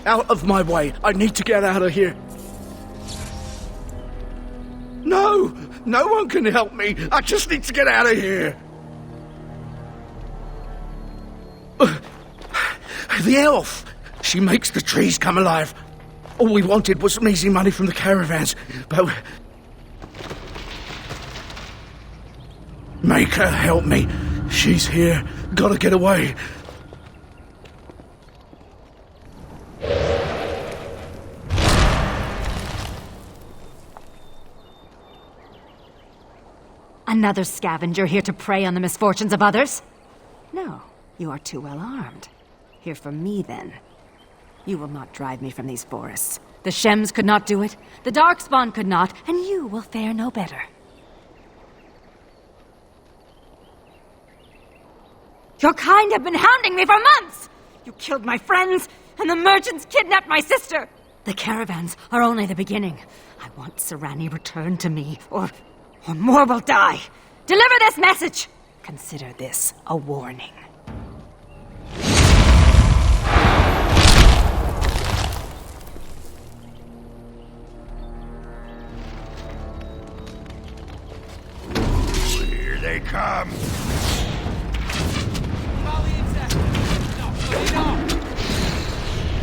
S8: Out of my way. I need to get out of here. No! No one can help me. I just need to get out of here. The elf. She makes the trees come alive. All we wanted was some easy money from the caravans, but... Make her help me. She's here. Gotta get away.
S20: Another scavenger here to prey on the misfortunes of others? No, you are too well armed. Hear from me, then. You will not drive me from these forests. The Shems could not do it, the Darkspawn could not, and you will fare no better. Your kind have been hounding me for months! You killed my friends, and the merchants kidnapped my sister! The caravans are only the beginning. I want Serani returned to me, or more will die. Deliver this message! Consider this a warning.
S2: Here they come.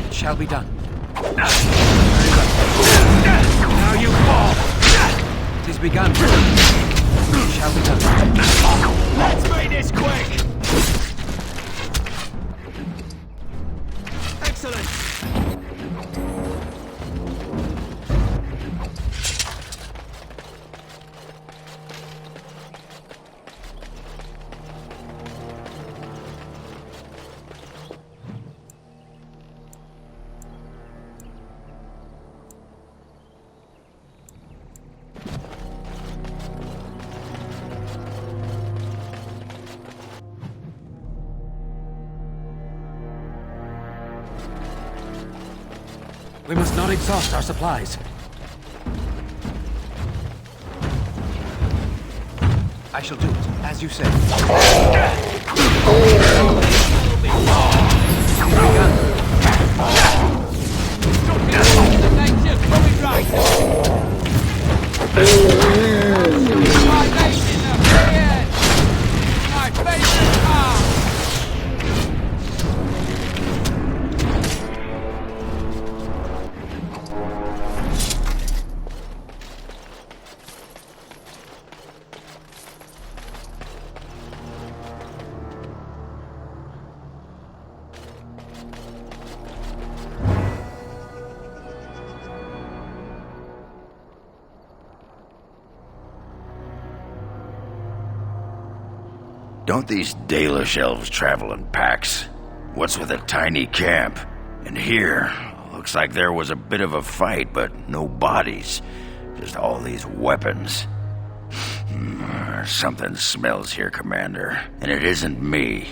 S3: It shall be done.
S19: Now you fall.
S3: It is begun. It shall be done.
S19: Let's make this quick. Excellent.
S3: We must not exhaust our supplies. I shall do it, as you say.
S2: Don't these Dalish elves travel in packs? What's with a tiny camp? And here, looks like there was a bit of a fight, but no bodies. Just all these weapons. Something smells here, Commander, and it isn't me.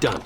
S3: Done.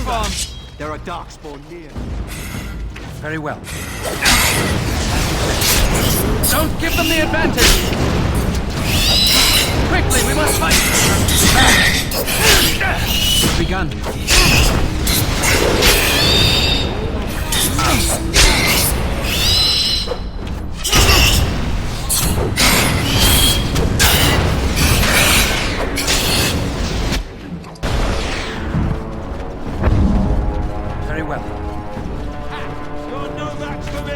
S19: farm.
S8: There are darkspawn near.
S3: Very well. Don't give them the advantage! Quickly, we must fight! It's begun. Very well.
S19: You're no match for me.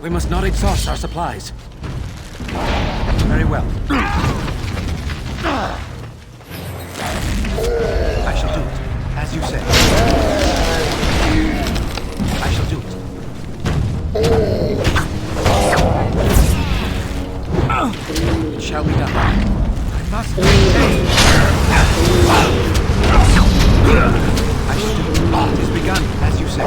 S3: We must not exhaust our supplies. Very well. I shall do it, as you say. I shall do it. It shall be done. I must maintain. I shall do it. It is begun, as you say.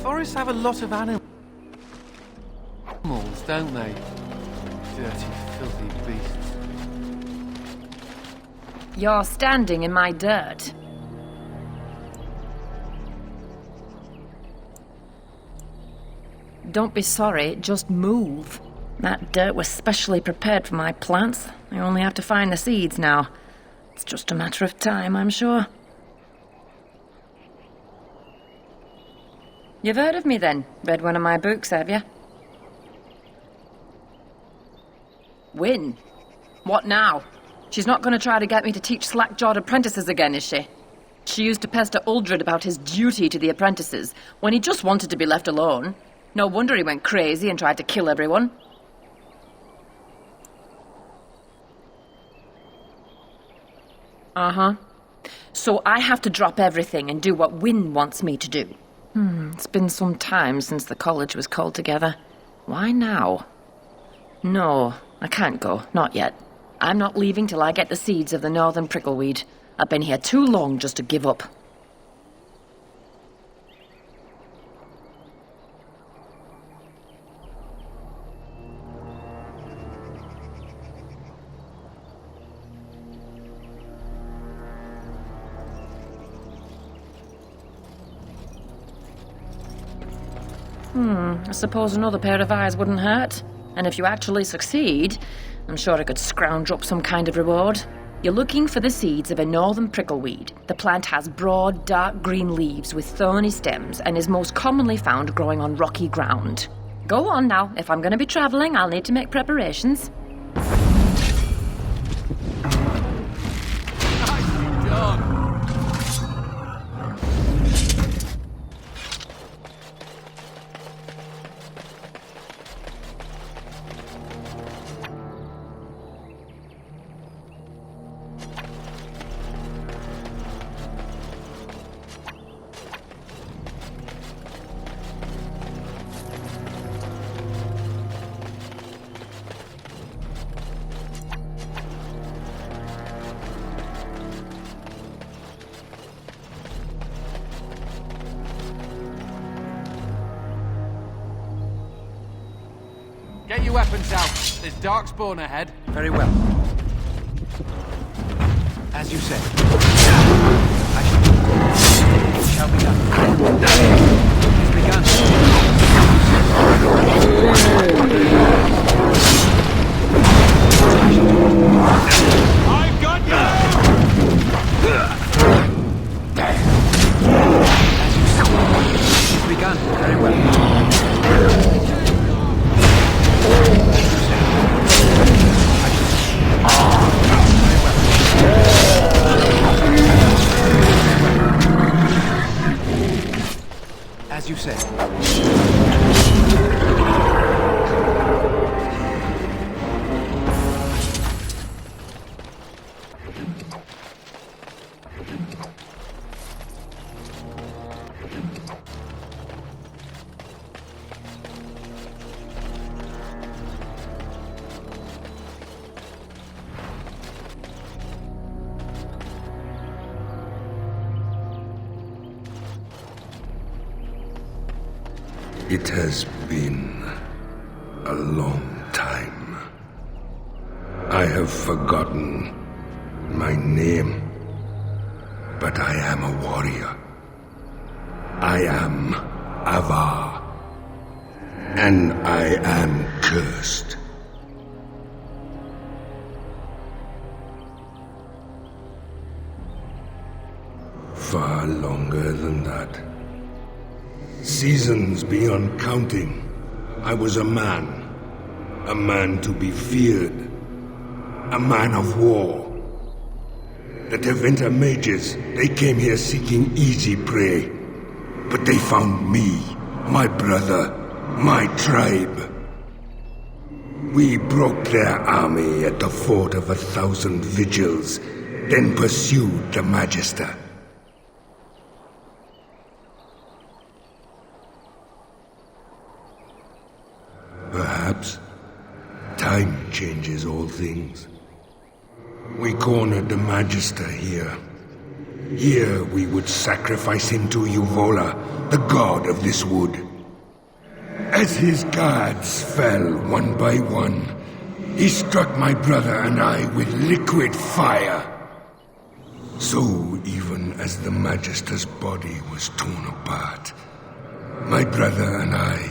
S5: Forests have a lot of animals, don't they? Dirty, filthy beasts.
S15: You're standing in my dirt. Don't be sorry, just move. That dirt was specially prepared for my plants. I only have to find the seeds now. It's just a matter of time, I'm sure. You've heard of me then? Read one of my books, have you? Win? What now? She's not going to try to get me to teach slack-jawed apprentices again, is she? She used to pester Uldred about his duty to the apprentices, when he just wanted to be left alone. No wonder he went crazy and tried to kill everyone. Uh-huh. So I have to drop everything and do what Wynne wants me to do. It's been some time since the college was called together. Why now? No, I can't go. Not yet. I'm not leaving till I get the seeds of the northern prickleweed. I've been here too long just to give up. I suppose another pair of eyes wouldn't hurt. And if you actually succeed, I'm sure I could scrounge up some kind of reward. You're looking for the seeds of a northern prickleweed. The plant has broad, dark green leaves with thorny stems and is most commonly found growing on rocky ground. Go on now. If I'm going to be travelling, I'll need to make preparations.
S19: Nicely done.
S5: Get your weapons out. There's Darkspawn ahead.
S3: Very well. As you say. It shall be done. It's begun.
S19: I've got you!
S3: It's begun. Very well. As you say.
S21: It has been a long time. I have forgotten my name, but I am a warrior. I am Avar, and I am cursed. Far longer than that. Seasons beyond counting. I was a man to be feared, a man of war. The Tevinter mages, they came here seeking easy prey, but they found me, my brother, my tribe. We broke their army at the Fort of 1,000 Vigils, then pursued the Magister. Perhaps time changes all things. We cornered the Magister here. Here we would sacrifice him to Uvola, the god of this wood. As his guards fell one by one, he struck my brother and I with liquid fire. So even as the Magister's body was torn apart, my brother and I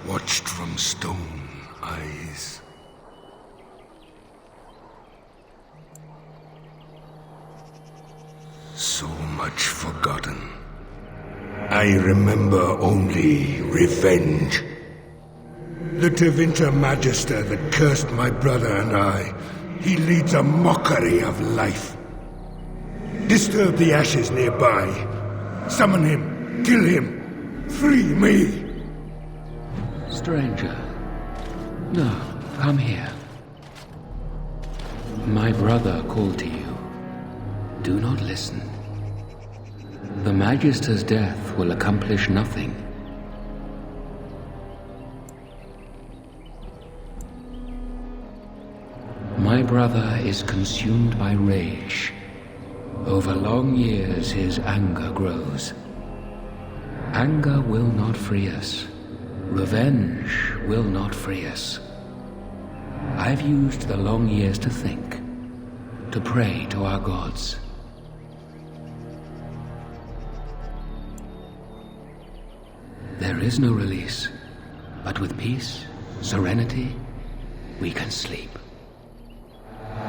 S21: watched from stone eyes. So much forgotten. I remember only revenge. The Tevinter Magister that cursed my brother and I, he leads a mockery of life. Disturb the ashes nearby. Summon him. Kill him. Free me.
S22: Stranger. No, come here. My brother called to you. Do not listen. The Magister's death will accomplish nothing. My brother is consumed by rage. Over long years, his anger grows. Anger will not free us. Revenge will not free us. I've used the long years to think, to pray to our gods. There is no release, but with peace, serenity, we can sleep.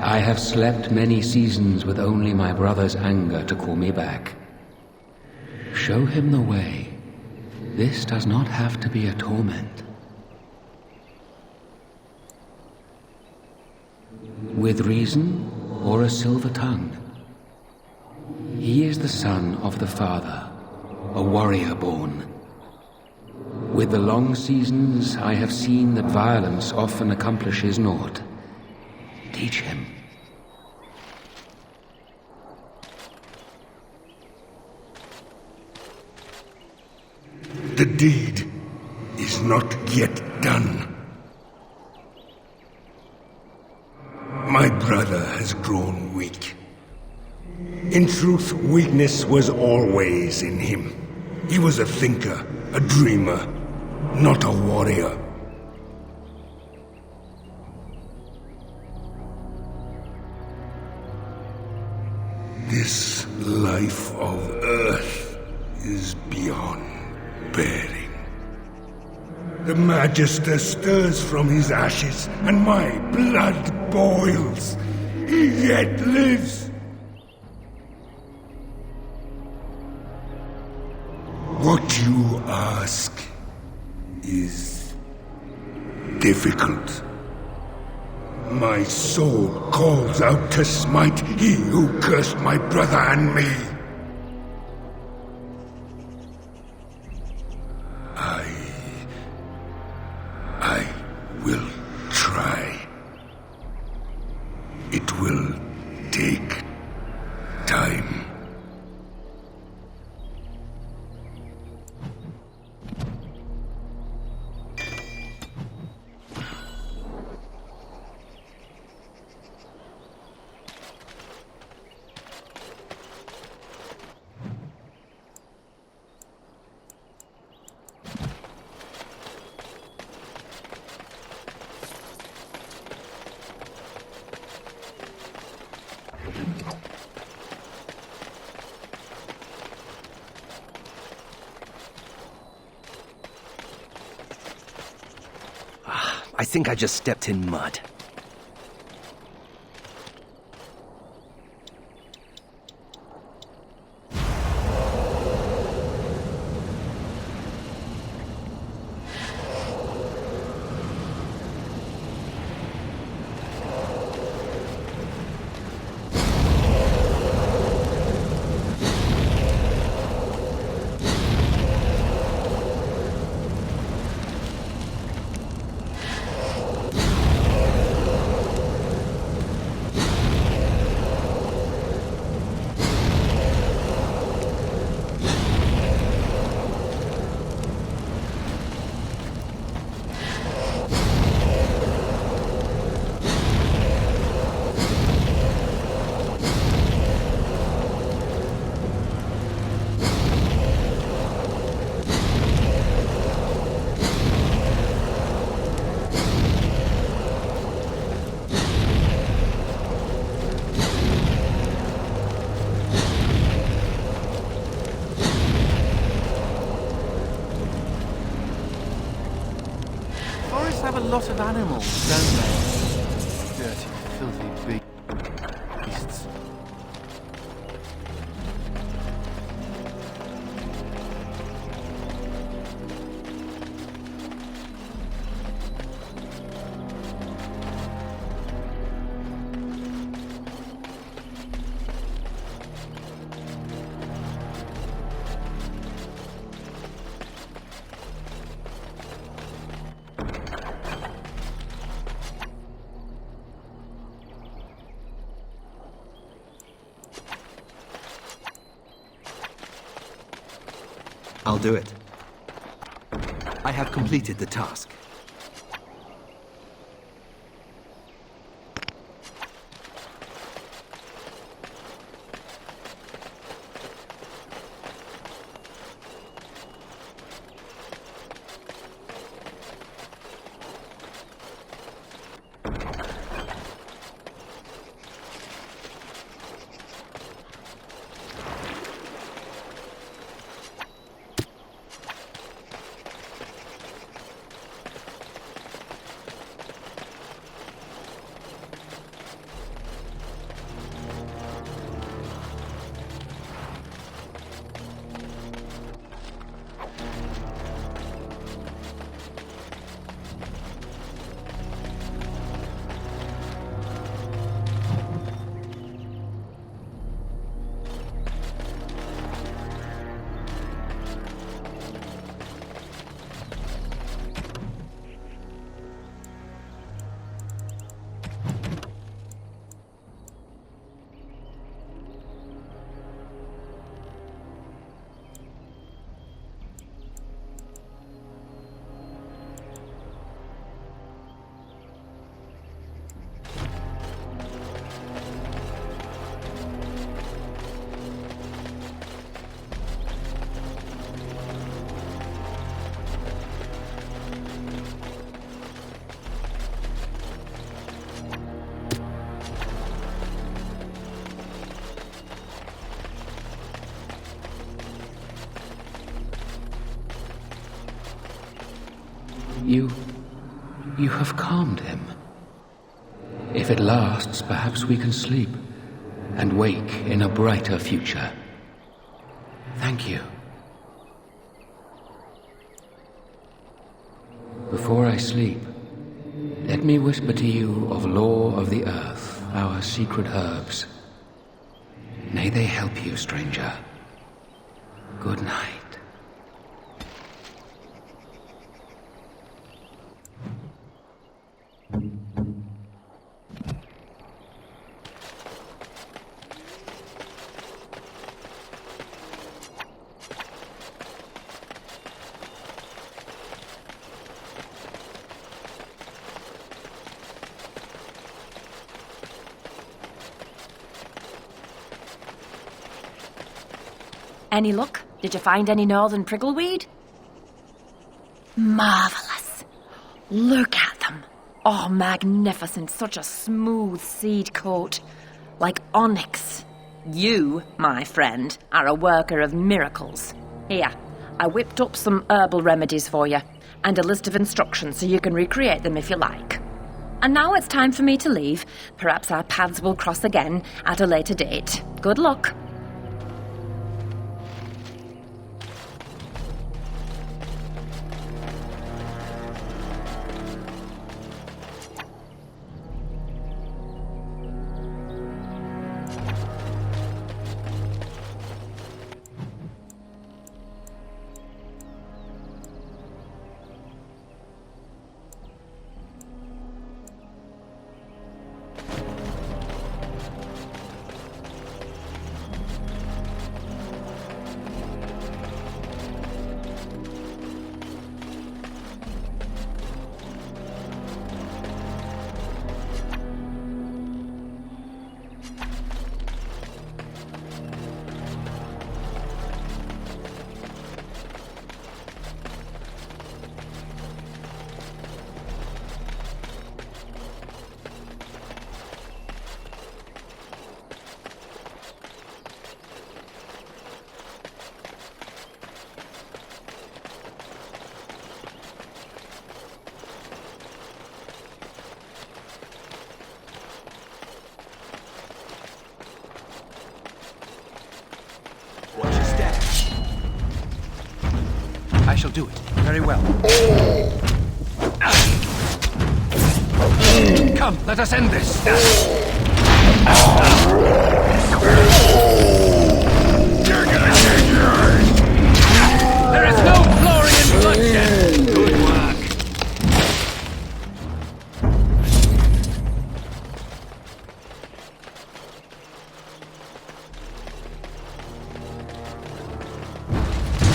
S22: I have slept many seasons with only my brother's anger to call me back. Show him the way. This does not have to be a torment. With reason or a silver tongue. He is the son of the Father, a warrior born. With the long seasons, I have seen that violence often accomplishes naught. Teach him.
S21: The deed is not yet done. My brother has grown weak. In truth, weakness was always in him. He was a thinker, a dreamer, not a warrior. Magister stirs from his ashes, and my blood boils. He yet lives. What you ask is difficult. My soul calls out to smite he who cursed my brother and me. I will try. It will take time.
S3: I think I just stepped in mud.
S5: Have a lot of animals, don't they? Dirty, filthy beasts.
S3: I'll do it. I have completed the task.
S22: You have calmed him. If it lasts, perhaps we can sleep and wake in a brighter future. Thank you. Before I sleep, let me whisper to you of Law of the Earth, our secret herbs. May they help you, stranger. Good night.
S15: Any luck? Did you find any northern prickleweed? Marvelous. Look at them. Oh, magnificent. Such a smooth seed coat. Like onyx. You, my friend, are a worker of miracles. Here, I whipped up some herbal remedies for you, and a list of instructions so you can recreate them if you like. And now it's time for me to leave. Perhaps our paths will cross again at a later date. Good luck.
S3: I shall do it. Very well. Come, let us end this.
S2: You're gonna change yours.
S3: There is no glory in bloodshed. Good work.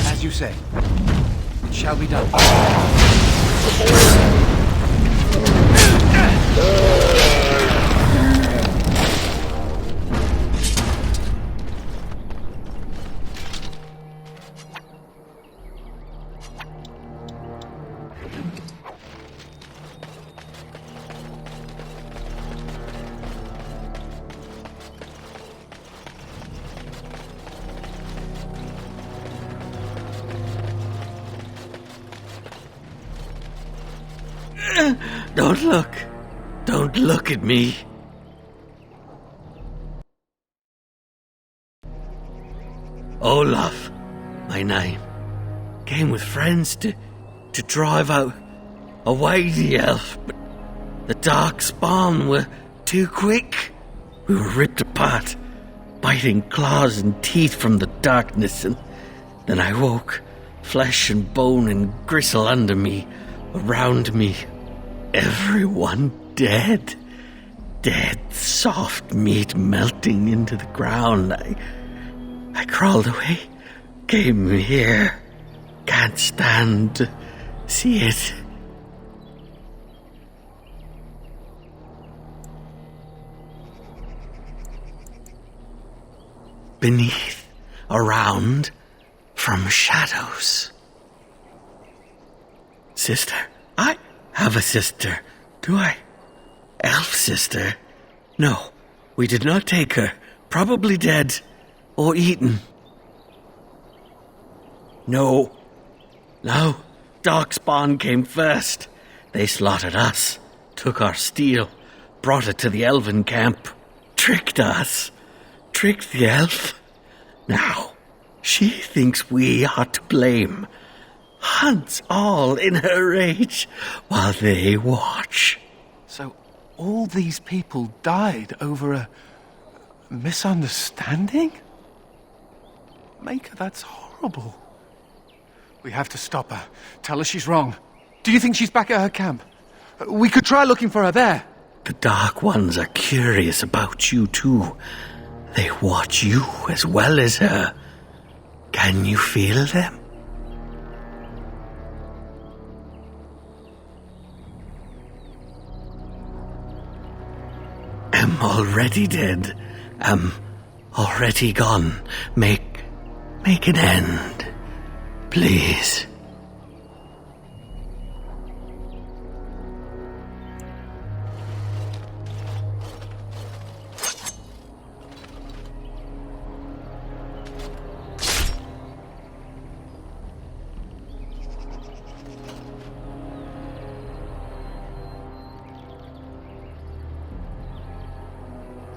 S3: As you say. It shall be done.
S2: Don't look. Don't look at me. Olaf, my name. Came with friends to drive out away the elf, but the dark spawn were too quick. We were ripped apart, biting claws and teeth from the darkness, and then I woke, flesh and bone and gristle under me, around me. Everyone dead. Dead, soft meat melting into the ground. I crawled away, came here. Can't stand to see it. Beneath, around, from shadows. Sister, I have a sister, do I? Elf sister? No, we did not take her. Probably dead or eaten. No,
S10: Darkspawn came first. They slaughtered us, took our steel, brought it to the elven camp, tricked us, tricked the elf. Now, she thinks we are to blame. Hunts all in her rage while they watch.
S5: So all these people died over a misunderstanding? Maker, that's horrible. We have to stop her. Tell her she's wrong. Do you think she's back at her camp? We could try looking for her there.
S10: The Dark Ones are curious about you too. They watch you as well as her. Can you feel them? Am already dead. Am already gone. Make an end, please.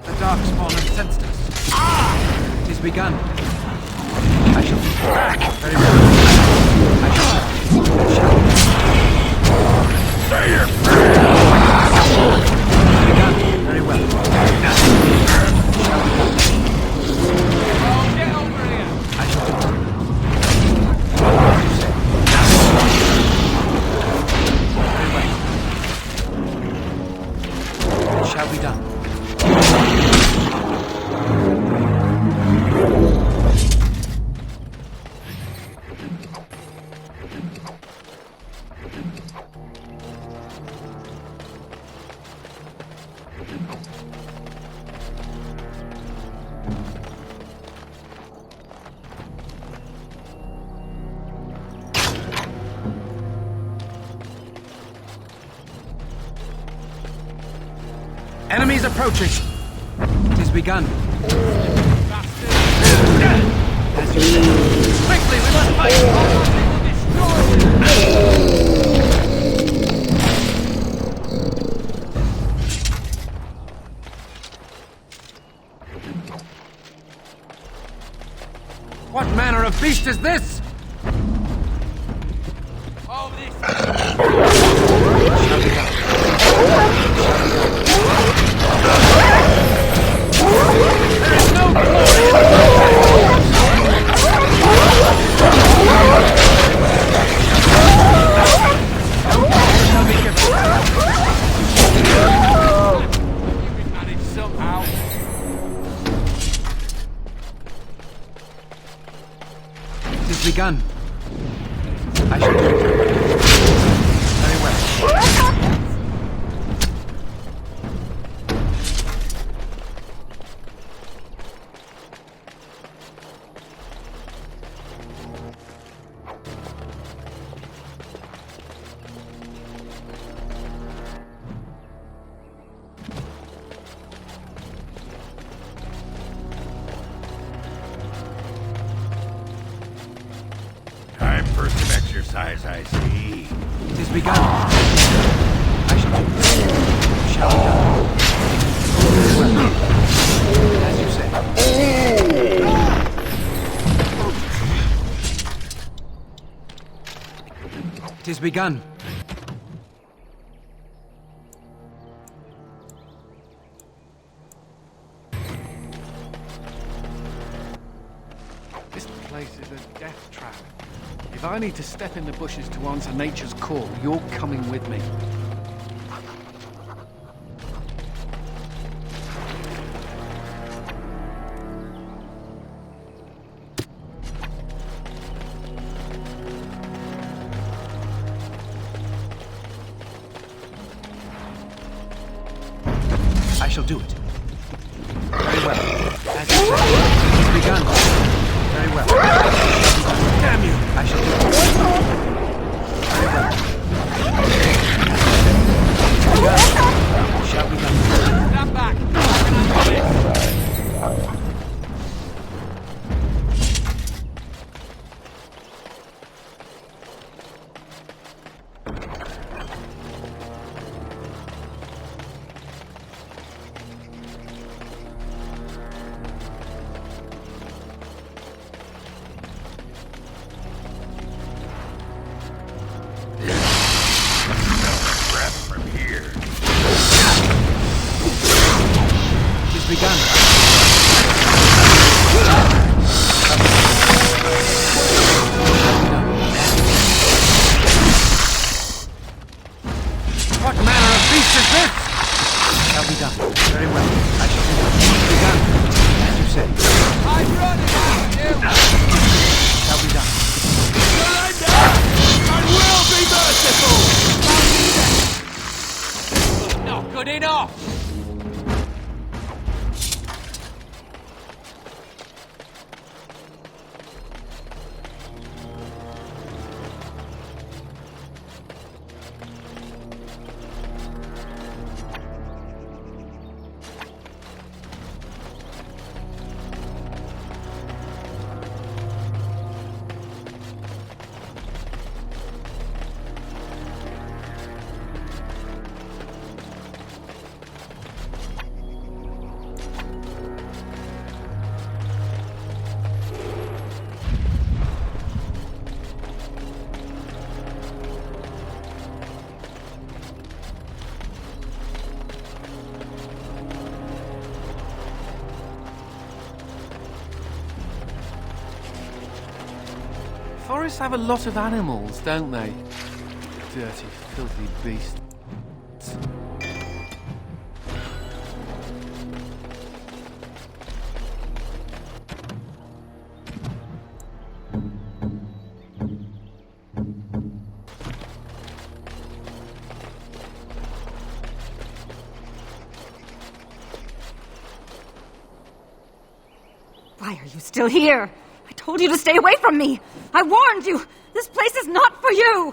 S5: The Darkspawn have sensed us. It is begun. I shall be back. Very well. I shall. Stay here. Begun. Very well. Get over here. I shall do it. As you say. Very well. It shall be done. Enemies approaching. It has begun. Quickly, we must fight! What manner of beast is this? Oh, there is no somehow. It has begun. I shall do it. Very well.
S2: Time for some exercise, I see.
S5: It has begun. I shall do it. Shall be done. Very well. As you say. It has begun. This place is a death trap. If I need to step in the bushes to answer nature's call, you're coming with me. I shall do it. Very well. As you say, it has begun. Very well. Damn you! I shall do it. Very well. It shall be done. Stand back!
S9: What manner of beast is this? Shall be done. Very well. I shall be done. Begun. As you say. I'm running after you! Shall be done. Surrender! And will be merciful! Not good enough!
S5: Forests have a lot of animals, don't they? Dirty, filthy beasts.
S20: Why are you still here? I told you to stay away from me! I warned you! This place is not for you!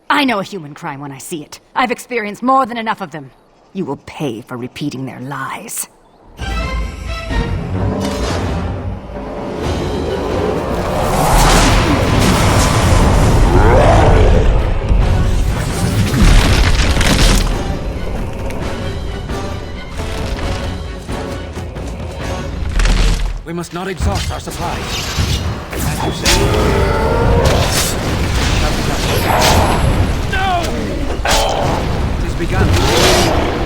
S20: I know a human crime when I see it. I've experienced more than enough of them. You will pay for repeating their lies.
S9: We must not exhaust our supplies. As you say. No! It is begun.